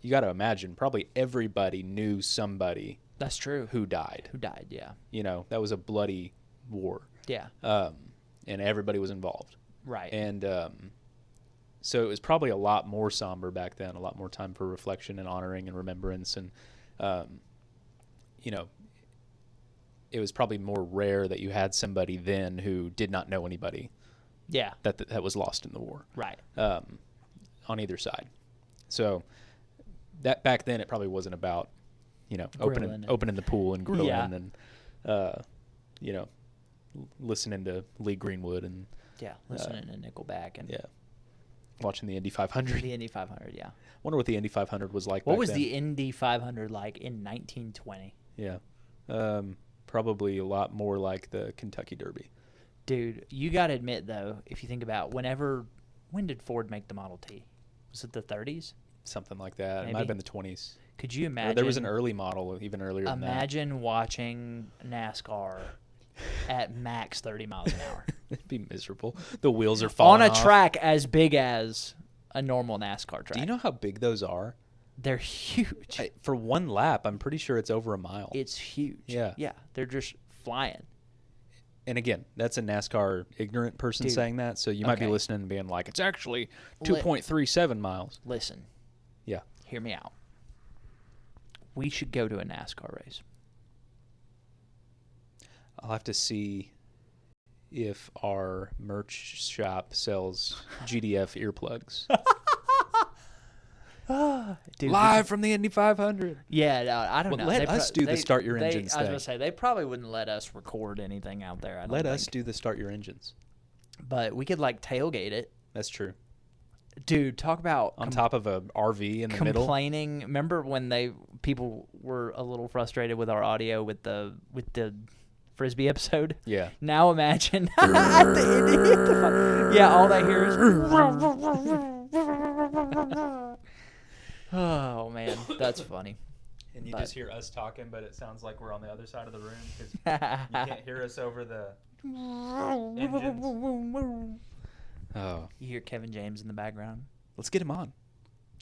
you got to imagine probably everybody knew somebody That's true. who died. Yeah. That was a bloody war. Yeah. And everybody was involved. Right. And so it was probably a lot more somber back then, a lot more time for reflection and honoring and remembrance. And, it was probably more rare that you had somebody then who did not know anybody Yeah. that was lost in the war. Right. On either side. So that back then it probably wasn't about, opening the pool and grilling and, listening to Lee Greenwood and Listening to Nickelback and watching the Indy 500. the Indy 500. Yeah. Wonder what the Indy 500 was like. What back was then. the Indy 500 like in 1920? Yeah, Probably a lot more like the Kentucky Derby. Dude, you got to admit, though, if you think about when did Ford make the Model T? Was it the 30s? Something like that. It Maybe. might have been the 20s. Could you imagine? Or there was an early model even earlier than that. Imagine watching NASCAR at max 30 miles an hour. It'd be miserable. The wheels are falling on a off. track as big as a normal NASCAR track. Do you know how big those are? They're huge. For one lap, I'm pretty sure it's over a mile. It's huge. Yeah. Yeah, they're just flying. And again, that's a NASCAR ignorant person saying that, so you might be listening and being like, it's actually 2.37 miles. Listen. Yeah. Hear me out. We should go to a NASCAR race. I'll have to see if our merch shop sells GDF earplugs. Dude, Live from the Indy 500. Yeah, no, I don't know. Let us do the Start Your Engines I was thing. going to say, they probably wouldn't let us record anything out there. I don't Let think. us do the Start Your Engines. But we could, like, tailgate it. That's true. Dude, talk about On top of a RV in the middle. complaining. Remember when people were a little frustrated with our audio with the Frisbee episode? Yeah. Now imagine yeah, all they hear is oh man, that's funny. And you But- just hear us talking, but it sounds like we're on the other side of the room because you can't hear us over the engines. Oh, You hear Kevin James in the background. let's get him on.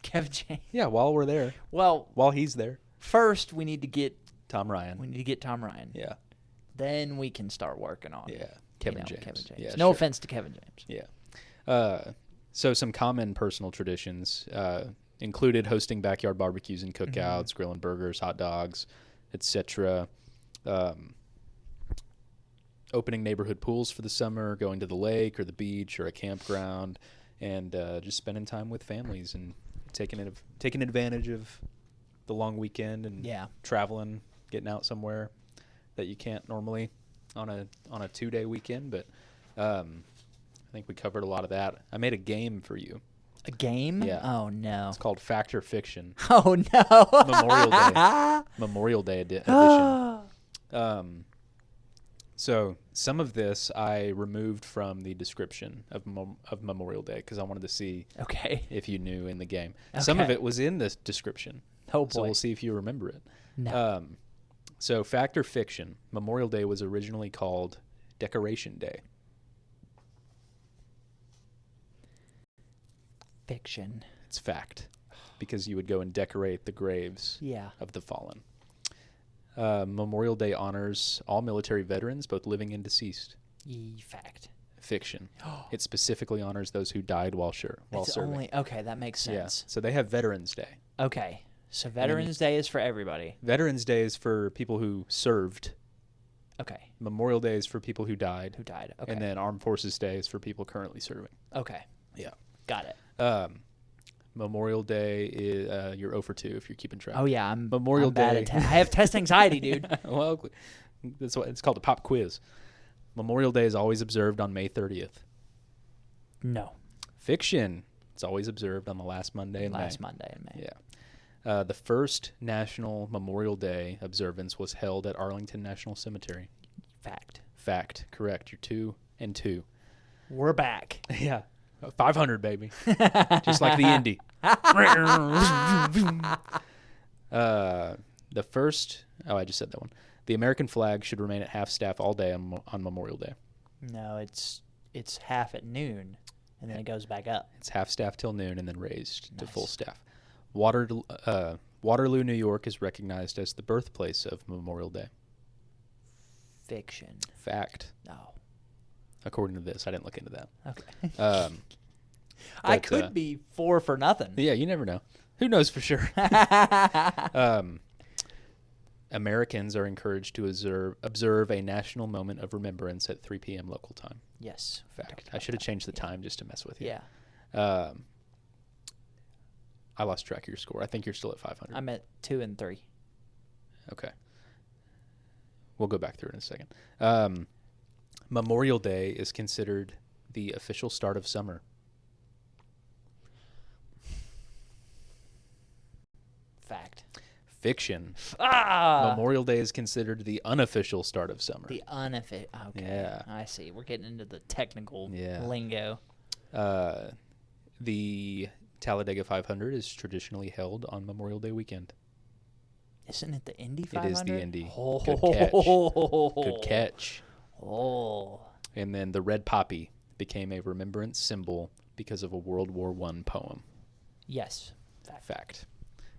Kevin James. Yeah, while we're there, Well, while he's there, first we need to get Tom Ryan. Tom Ryan. Yeah, Then we can start working on Kevin James. Kevin James. Yeah, No sure. offense to Kevin James. Yeah. So some common personal traditions included hosting backyard barbecues and cookouts, grilling burgers, hot dogs, etc. Opening neighborhood pools for the summer, going to the lake or the beach or a campground, and just spending time with families and taking advantage of the long weekend and traveling, getting out somewhere that you can't normally on a 2-day weekend. But I think we covered a lot of that. I made a game for you. A game? Yeah. Oh no. It's called Fact or Fiction. Oh no. Memorial Day edition. So some of this I removed from the description of Memorial Day because I wanted to see Okay. if you knew in the game. Some of Okay. it was in the description. Oh boy. So we'll see if you remember it. No. So fact or fiction, Memorial Day was originally called Decoration Day. Fiction. It's fact because you would go and decorate the graves Yeah. of the fallen. Memorial Day honors all military veterans, both living and deceased. Fact. Fiction. It specifically honors those who died while It's serving. only okay. That makes Yeah. sense. So they have Veterans Day. Okay. So Veterans Day is for everybody. Veterans Day is for people who served. Okay. Memorial Day is for people who died. Who died? Okay. And then Armed Forces Day is for people currently serving. Okay. Yeah. Got it. Memorial Day is you're 0 for 2 if you're keeping track. Oh yeah, I'm Memorial bad Day. at I have test anxiety, dude. Well, that's what it's called, a pop quiz. Memorial Day is always observed on May 30th. No. Fiction. It's always observed on the last Monday in May. Last Monday in May. Yeah. The first National Memorial Day observance was held at Arlington National Cemetery. Fact. Fact. Correct. You're 2 and 2. We're back. Yeah. 500, baby. Just like the Indy. The first... Oh, I just said that one. The American flag should remain at half-staff all day on Memorial Day. No, it's half at noon, and then it goes back up. It's half-staff till noon and then raised to Nice. full staff. Waterloo, New York is recognized as the birthplace of Memorial Day. Fiction. Fact. No. According to this. I didn't look into that. Okay. I could be 4 for nothing. Yeah, you never know. Who knows for sure? Americans are encouraged to observe a national moment of remembrance at 3 p.m. local time. Yes. Fact. I should have changed the time just to mess with you. Yeah. I lost track of your score. I think you're still at 500. I'm at 2 and 3. Okay. We'll go back through it in a second. Memorial Day is considered the official start of summer. Fact. fiction. Ah! Memorial Day is considered the unofficial start of summer. The unofficial. Okay. Yeah. I see. We're getting into the technical Yeah. lingo. The Talladega 500 is traditionally held on Memorial Day weekend. Isn't it the Indy 500? It is the Indy. Oh. Good catch. Good catch. Oh. And then the red poppy became a remembrance symbol because of a World War I poem. Yes. Fact.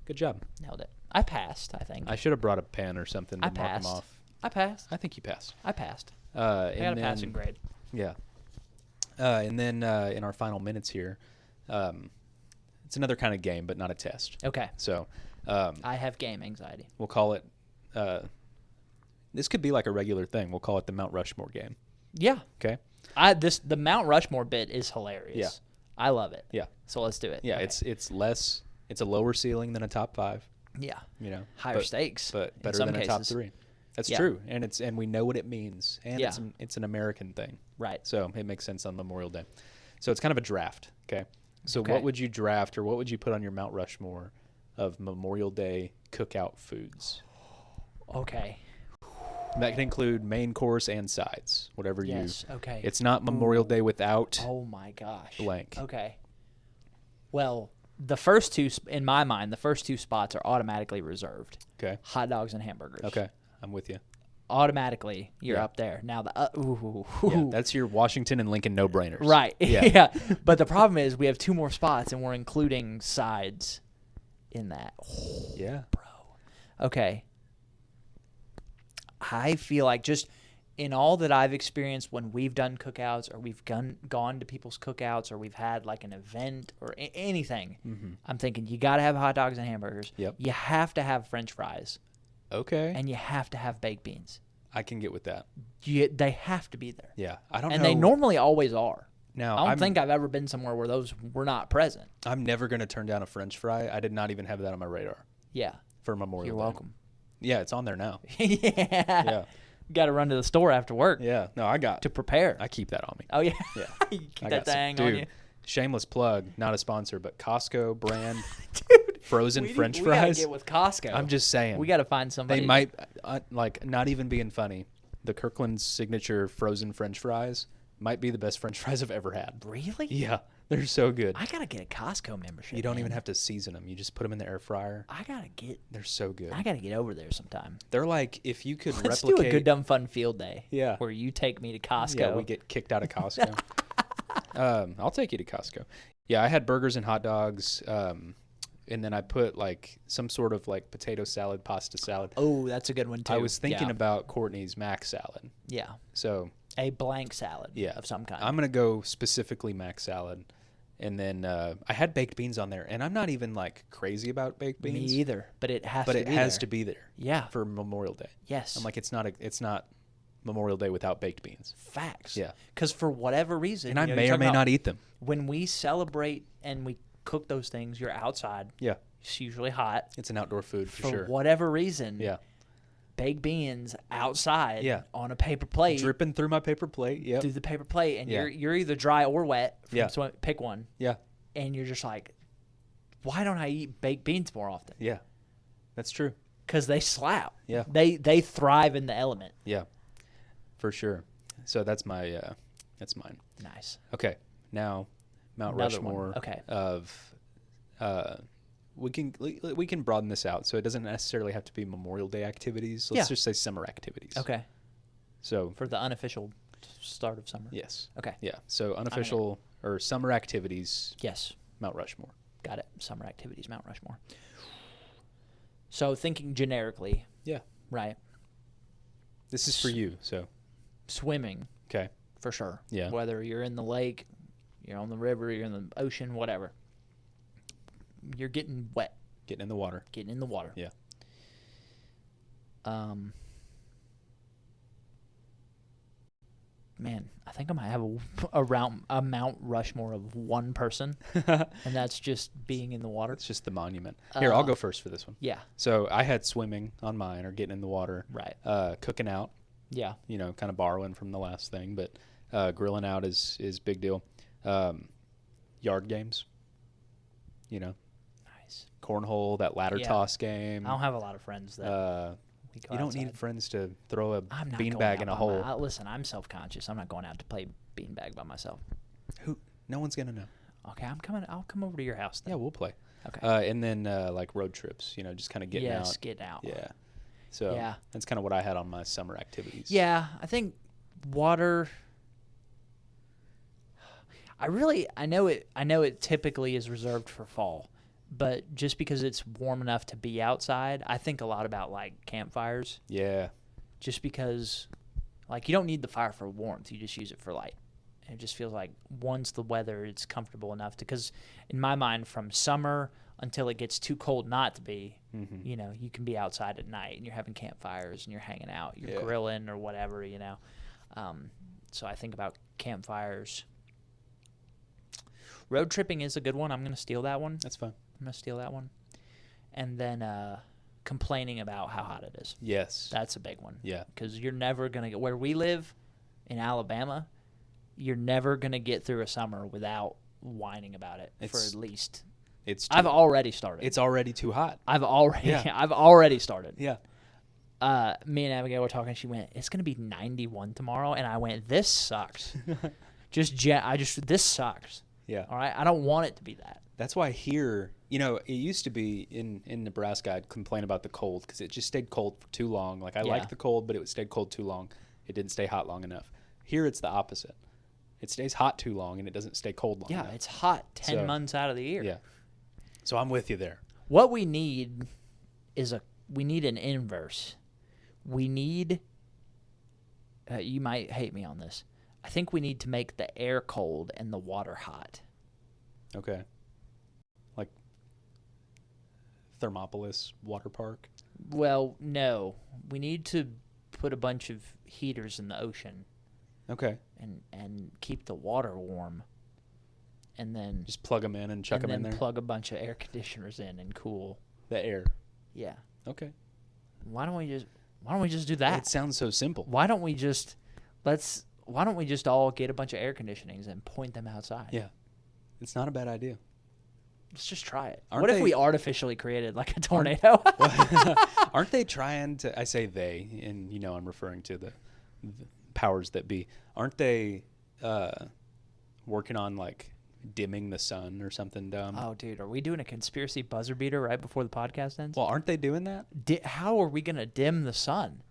Good job. Nailed it. I passed, I think. I should have brought a pen or something to I mark them passed. off. I passed. I think you passed. I passed. I I got a passing grade. Yeah. And then in our final minutes here, it's another kind of game, but not a test. Okay. So I have game anxiety. we'll call it, this could be like a regular thing. We'll call it the Mount Rushmore game. Yeah. Okay? The Mount Rushmore bit is hilarious. Yeah. I love it. Yeah. So let's do it. Yeah, Okay. it's a lower ceiling than a top 5, Yeah. you know. Higher stakes. But in better some than a top cases. 3. That's Yeah. true. And we know what it means. And Yeah. it's an American thing. Right. So it makes sense on Memorial Day. So it's kind of a draft, okay? So Okay. what would you draft or what would you put on your Mount Rushmore of Memorial Day cookout foods? Okay. That can include main course and sides, whatever Yes. Okay. It's not Memorial Day without Oh my gosh. blank. Okay. Well, the first two, in my mind, the first two spots are automatically reserved. Okay. Hot dogs and hamburgers. Okay. I'm with you. Automatically, you're Yeah. up there. Now the Yeah, that's your Washington and Lincoln no-brainers. right. Yeah. Yeah. But the problem is we have two more spots and we're including sides in that. Yeah. Okay. I feel like just in all that I've experienced when we've done cookouts or we've gone to people's cookouts or we've had like an event or anything, I'm thinking you got to have hot dogs and hamburgers. Yep. You have to have French fries Okay. and you have to have baked beans. I can get with that. They have to be there. Yeah. I don't know. And they normally always are. Now, I don't think I've ever been somewhere where those were not present. I'm never going to turn down a French fry. I did not even have that on my radar Yeah. for Memorial You're Day. welcome. Yeah, it's on there now. Yeah. Yeah. Got to run to the store after work Yeah. No, to prepare. I keep that on me. Oh, yeah. Yeah. You keep I that got some- thing on dude, you. Shameless plug, not a sponsor, but Costco brand Dude, frozen French we gotta fries. get with Costco. I'm just saying. We got to find somebody. They might, like, not even being funny, the Kirkland's signature frozen French fries might be the best French fries I've ever had. Really? Yeah, they're so good. I gotta get a Costco membership. You don't even man. have to season them. You just put them in the air fryer. I gotta get. They're so good. I gotta get over there sometime. They're like, if you could Let's replicate. do a good dumb fun field day. Yeah. Where you take me to Costco. Yeah, we get kicked out of Costco. I'll take you to Costco. Yeah, I had burgers and hot dogs, and then I put like some sort of like potato salad, pasta salad. Oh, that's a good one too. I was thinking Yeah. about Courtney's mac salad. Yeah, So a blank salad. yeah, of some kind. I'm gonna go specifically mac salad, and then I had baked beans on there, and I'm not even like crazy about baked Me beans, either, but it has. but to it be has there. to be there Yeah. for Memorial Day. Yes. I'm like, it's not Memorial Day without baked beans, facts. Yeah. Because for whatever reason, and I you know, may you're or may talking not about eat them. when we celebrate and we cook those things. You're outside. Yeah, It's usually hot. it's an outdoor food for For sure. whatever reason. Yeah, Baked beans outside. Yeah. On a paper plate. dripping through my paper plate. Yep. Through the paper plate, and Yeah. you're either dry or wet. Yeah. Pick one, Yeah, and you're just like, why don't I eat baked beans more often? yeah, that's true. Because they slap. Yeah. They thrive in the element. Yeah, for sure. So that's my that's mine. Nice. Okay, now Mount Another one. Rushmore Okay. of we can broaden this out so it doesn't necessarily have to be Memorial Day activities. Let's Yeah. just say summer activities. Okay. So For the unofficial start of summer. yes. Okay. Yeah. So unofficial or summer activities, Yes. Mount Rushmore. Got it. Summer activities, Mount Rushmore. So thinking generically, Yeah. right? This is for you. So Swimming, okay. for sure. Yeah. Whether you're in the lake, you're on the river, you're in the ocean, whatever. You're getting wet, Getting in the water. getting in the water. Yeah. Man, I think I might have a Mount Rushmore of one person, and that's just being in the water. It's just the monument. Here, I'll Uh, go first for this one. Yeah, So I had swimming on mine or getting in the water. right. Cooking out. Yeah, You know, kind of borrowing from the last thing, but grilling out is big deal. Yard games, you know, nice. cornhole, that ladder Yeah. toss game. I don't have a lot of friends that we go You don't outside. need friends to throw a I'm not going beanbag out in a by hole. listen, I'm self-conscious. I'm not going out to play beanbag by myself. No one's gonna know. Okay, I'm coming. I'll come over to your house then. Yeah, we'll play. Okay. And then like road trips, just kind of getting out. Getting out. Yeah. So Yeah. that's kind of what I had on my summer activities. Yeah, I think water. I know it typically is reserved for fall, but just because it's warm enough to be outside, I think a lot about like campfires. Yeah. Just because, like, you don't need the fire for warmth, you just use it for light. And it just feels like once the weather is comfortable enough to, because in my mind, from summer until it gets too cold not to be, you can be outside at night and you're having campfires and you're hanging out, you're grilling or whatever, So I think about campfires. Road tripping is a good one. I'm going to steal that one. That's fine. I'm going to steal that one. And then complaining about how hot it is. Yes. That's a big one. Yeah. Because you're never going to get, where we live in Alabama, you're never going to get through a summer without whining about it for at least. I've already started. It's already too hot. I've already started. Yeah. Me and Abigail were talking. She went, "It's going to be 91 tomorrow," and I went, "This sucks." This sucks. Yeah. All right. I don't want it to be that. That's why here, it used to be in Nebraska, I'd complain about the cold because it just stayed cold for too long. Like, I liked the cold, but it stayed cold too long. It didn't stay hot long enough. Here, it's the opposite. It stays hot too long, and it doesn't stay cold long enough. Yeah, it's hot 10 months out of the year. Yeah. So I'm with you there. What we need is we need an inverse. We need, you might hate me on this, I think we need to make the air cold and the water hot. Okay. Like Thermopolis Water Park? Well, no. We need to put a bunch of heaters in the ocean. Okay. And keep the water warm. And then just plug them in and chuck them in there? And then plug a bunch of air conditioners in and cool. The air? Yeah. Okay. Why don't we just do that? It sounds so simple. Why don't we just all get a bunch of air conditionings and point them outside? Yeah. It's not a bad idea. Let's just try it. What if we artificially created like a tornado? Aren't they trying to, I say they, and I'm referring to the powers that be. Aren't they working on like dimming the sun or something dumb? Oh, dude, are we doing a conspiracy buzzer beater right before the podcast ends? Well, aren't they doing that? How are we going to dim the sun?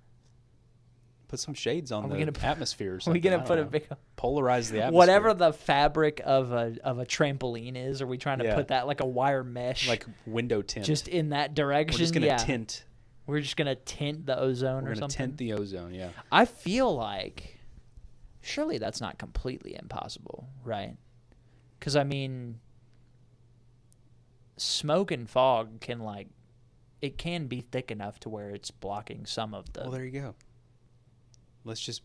Put some shades on the atmosphere or something. Are we going to put a big... Polarize the atmosphere. Whatever the fabric of a trampoline is, are we trying to put that like a wire mesh? Like window tint. Just in that direction? We're just going to tint. We're just going to tint the ozone or something? We're going to tint the ozone, yeah. I feel like... Surely that's not completely impossible, right? Because, I mean, smoke and fog can, it can be thick enough to where it's blocking some of the... Well, there you go. Let's just...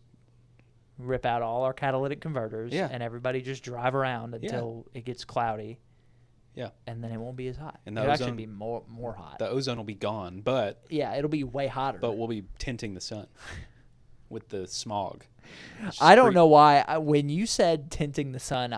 rip out all our catalytic converters and everybody just drive around until it gets cloudy. Yeah. And then it won't be as hot. And it'll actually be more hot. The ozone will be gone, but... Yeah, it'll be way hotter. But we'll be tinting the sun with the smog. I don't know why. When you said tinting the sun,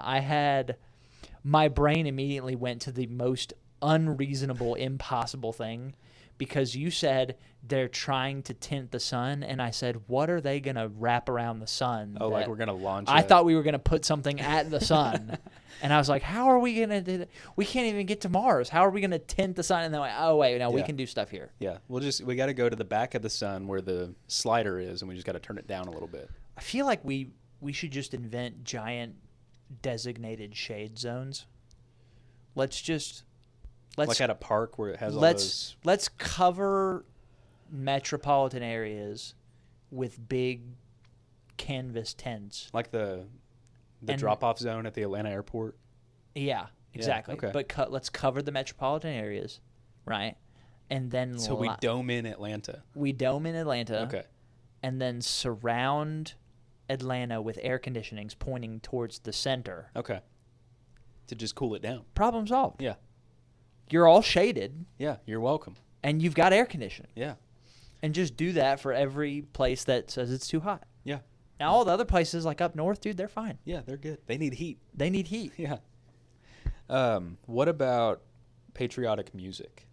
my brain immediately went to the most unreasonable, impossible thing, because you said they're trying to tint the sun, and I said, what are they going to wrap around the sun? Oh, like we're going to launch I thought we were going to put something at the sun. And I was like, how are we going to do that? We can't even get to Mars. How are we going to tint the sun? And then we can do stuff here. Yeah, we got to go to the back of the sun where the slider is, and we just got to turn it down a little bit. I feel like we should just invent giant designated shade zones. Let's like at a park where it has all those. Let's cover metropolitan areas with big canvas tents. Like the drop-off zone at the Atlanta airport? Yeah, exactly. Yeah, okay. But let's cover the metropolitan areas, right? And then... So we dome in Atlanta. We dome in Atlanta. Okay. And then surround Atlanta with air conditionings pointing towards the center. Okay. To just cool it down. Problem solved. Yeah. You're all shaded. Yeah, you're welcome. And you've got air conditioning. Yeah. And just do that for every place that says it's too hot. Yeah. Now, all the other places, like up north, dude, they're fine. Yeah, they're good. They need heat. They need heat. Yeah. What about patriotic music,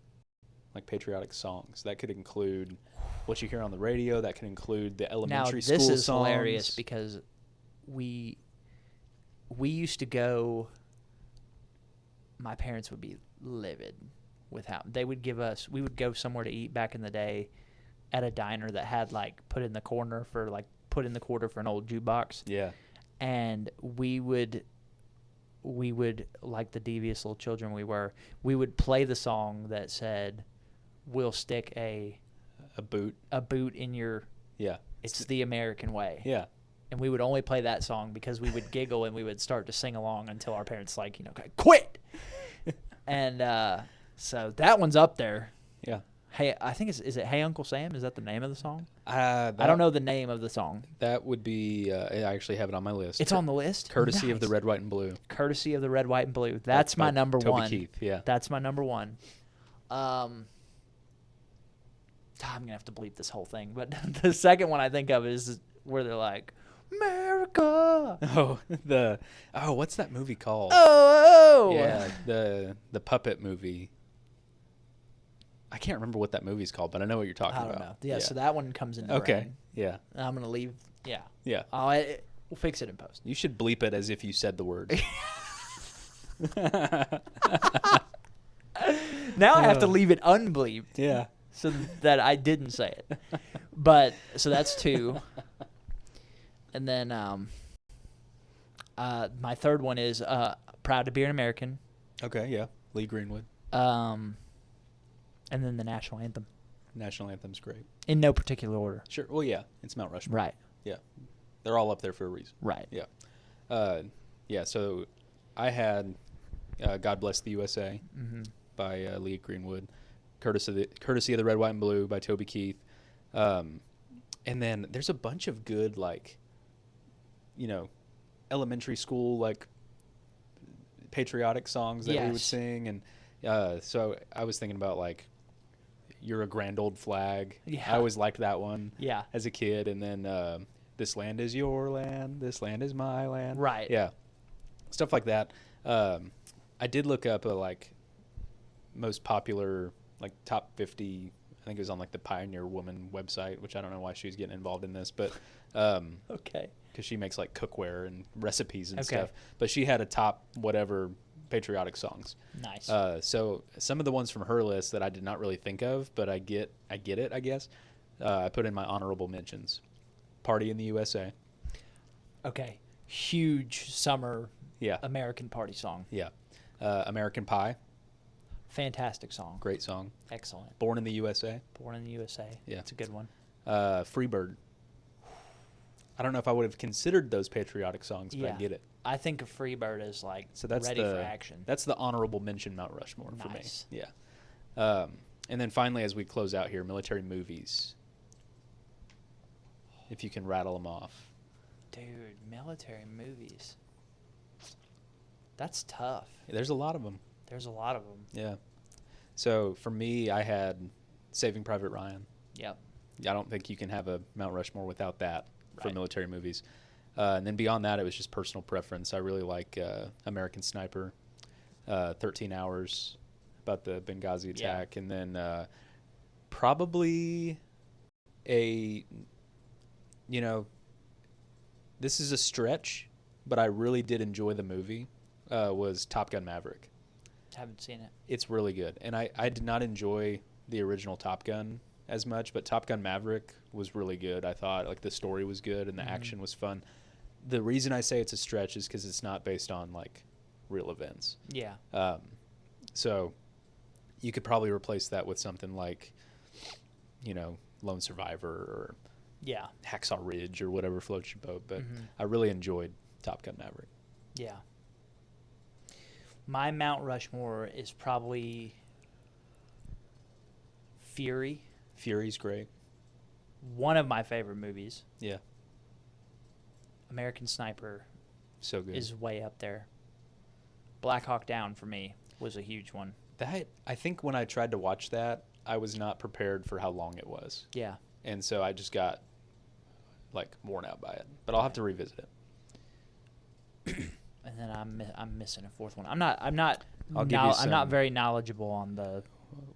like patriotic songs. That could include what you hear on the radio. That could include the elementary school songs. Now, this is hilarious because we used to go. My parents would be livid with how they would give us. We would go somewhere to eat back in the day, at a diner that had like put in the quarter for an old jukebox. Yeah. And we would like the devious little children we would play the song that said, "We'll stick a boot in your." Yeah. It's the American way. Yeah. And we would only play that song because we would giggle and we would start to sing along until our parents like, quit. And so that one's up there. Yeah. Hey, I think is it Hey Uncle Sam? Is that the name of the song? I I don't know the name of the song. That would be. I actually have it on my list. It's on the list. Courtesy of the Nice. Red, White, and Blue. Courtesy of the Red, White, and Blue. That's my number Toby one. Keith. Yeah. That's my number one. I'm gonna have to bleep this whole thing, but the second one I think of is where they're like, "America." What's that movie called? Oh. Yeah, the puppet movie. I can't remember what that movie's called, but I know what you're talking I don't about. know. Yeah, so that one comes into Okay. brain. Yeah. And I'm gonna leave. Yeah. Yeah. We'll fix it in post. You should bleep it as if you said the words. Now I have to leave it unbleeped. Yeah. So that I didn't say it. But so that's two. And then my third one is Proud to Be an American. Okay, yeah. Lee Greenwood. And then the national anthem. National anthem's great. In no particular order. Sure. Well, yeah, it's Mount Rushmore. Right. Yeah. They're all up there for a reason. Right. Yeah. Yeah, so I had God Bless the U.S.A. by Lee Greenwood, courtesy of the Red, White, and Blue by Toby Keith. And then there's a bunch of good, like, elementary school, like, patriotic songs that we would sing. And so I was thinking about, like, You're a Grand Old Flag. Yeah. I always liked that one Yeah. as a kid. And then This Land is Your Land, This Land is My Land. Right. Yeah. Stuff like that. I did look up like most popular, like top 50. I think it was on like the Pioneer Woman website, which I don't know why she's getting involved in this, but Okay. because she makes like cookware and recipes and stuff. But she had a top whatever patriotic songs. Nice. So some of the ones from her list that I did not really think of, but I get it, I guess. I put in my honorable mentions. Party in the USA. Okay. Huge summer Yeah. American party song. Yeah. American Pie. Fantastic song. Great song. Excellent. Born in the USA. Born in the USA. Yeah. It's a good one. Freebird. I don't know if I would have considered those patriotic songs, but I get it. I think of Freebird as like So that's ready for action. That's the honorable mention Mount Rushmore for me. Nice. Yeah. And then finally, as we close out here, military movies. If you can rattle them off. Dude, military movies. That's tough. There's a lot of them. There's a lot of them. Yeah. So for me, I had Saving Private Ryan. Yep. I don't think you can have a Mount Rushmore without that for Right. military movies. And then beyond that, it was just personal preference. I really like American Sniper, 13 Hours, about the Benghazi attack, and then probably this is a stretch, but I really did enjoy the movie, was Top Gun Maverick. Haven't seen it. It's really good. And I did not enjoy the original Top Gun as much, but Top Gun Maverick was really good. I thought like the story was good and the action was fun. The reason I say it's a stretch is because it's not based on like real events. Yeah. So you could probably replace that with something like, Lone Survivor or Yeah. Hacksaw Ridge or whatever floats your boat. But I really enjoyed Top Gun Maverick. Yeah. My Mount Rushmore is probably Fury. Fury's great. One of my favorite movies. Yeah. American Sniper So good. is way up there. Black Hawk Down for me was a huge one. That, I think when I tried to watch that, I was not prepared for how long it was. Yeah. And so I just got like worn out by it. But I'll have to revisit it. And then I'm missing a fourth one. I'm not I'll give you some. I'm not very knowledgeable on the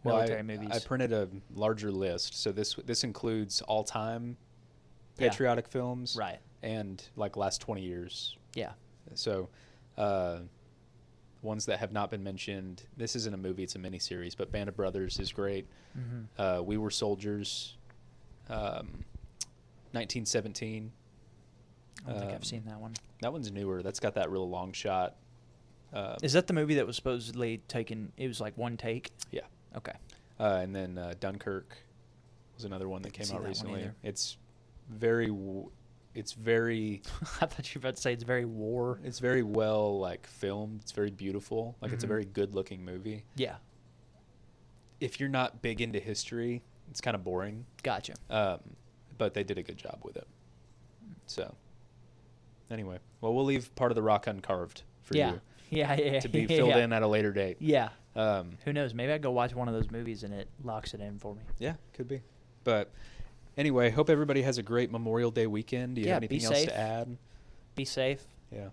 military movies. I printed a larger list, so this includes all-time patriotic films, right? And like last 20 years. Yeah. So, ones that have not been mentioned. This isn't a movie; it's a miniseries. But Band of Brothers is great. Mm-hmm. We Were Soldiers. 1917. I don't think I've seen that one. That one's newer. That's got that real long shot. Is that the movie that was supposedly taken? It was like one take. Yeah. Okay. And then Dunkirk was another one that came out recently. It's very. I thought you were about to say it's very war. It's very well like filmed. It's very beautiful. Like it's a very good looking movie. Yeah. If you're not big into history, it's kind of boring. Gotcha. But they did a good job with it. So, anyway, well, we'll leave part of the rock uncarved for you. Yeah. To be filled in at a later date. Yeah. Who knows? Maybe I go watch one of those movies and it locks it in for me. Yeah, could be. But anyway, hope everybody has a great Memorial Day weekend. Do you have anything else to add? Be safe. Yeah.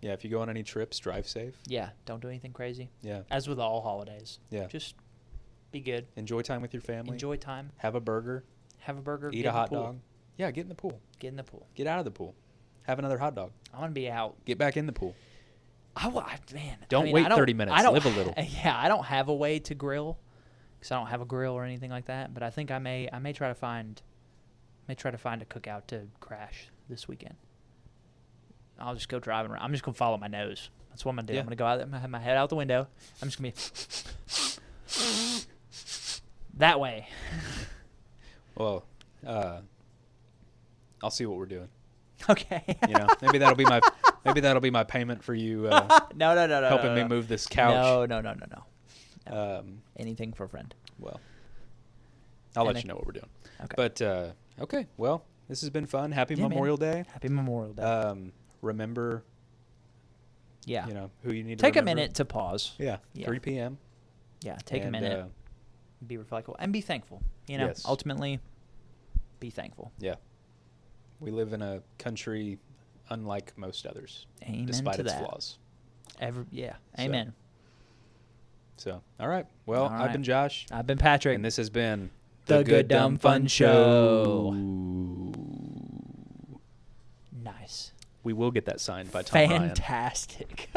Yeah, if you go on any trips, drive safe. Yeah, don't do anything crazy. Yeah. As with all holidays. Yeah. Just be good. Enjoy time with your family. Enjoy time. Have a burger. Eat a hot dog. Yeah, get in the pool. Get in the pool. Get out of the pool. Have another hot dog. I want to be out. Get back in the pool. Don't wait 30 minutes. Live a little. Yeah, I don't have a way to grill because I don't have a grill or anything like that. But I think I may try to find a cookout to crash this weekend. I'll just go driving around. I'm just gonna follow my nose. That's what I'm gonna do. Yeah. I'm gonna go out there, I'm gonna have my head out the window. I'm just gonna be that way. Well, I'll see what we're doing. Okay. Maybe that'll be my payment for you. No. Helping me move this couch. No. Anything for a friend. Well, I'll let you know what we're doing. Okay. But okay. Well, this has been fun. Happy Memorial Day. Happy Memorial Day. Remember. Yeah. Who you need to take remember. a minute to pause. Yeah. 3 p.m. Yeah. Take a minute. Be reflective and be thankful. Yes. Ultimately, be thankful. Yeah. We live in a country unlike most others, Amen despite to its that. flaws. Amen. So, all right. Well, All right. I've been Josh. I've been Patrick. And this has been The Good Dumb Fun Show. Nice. We will get that signed by Tom Ryan. Fantastic.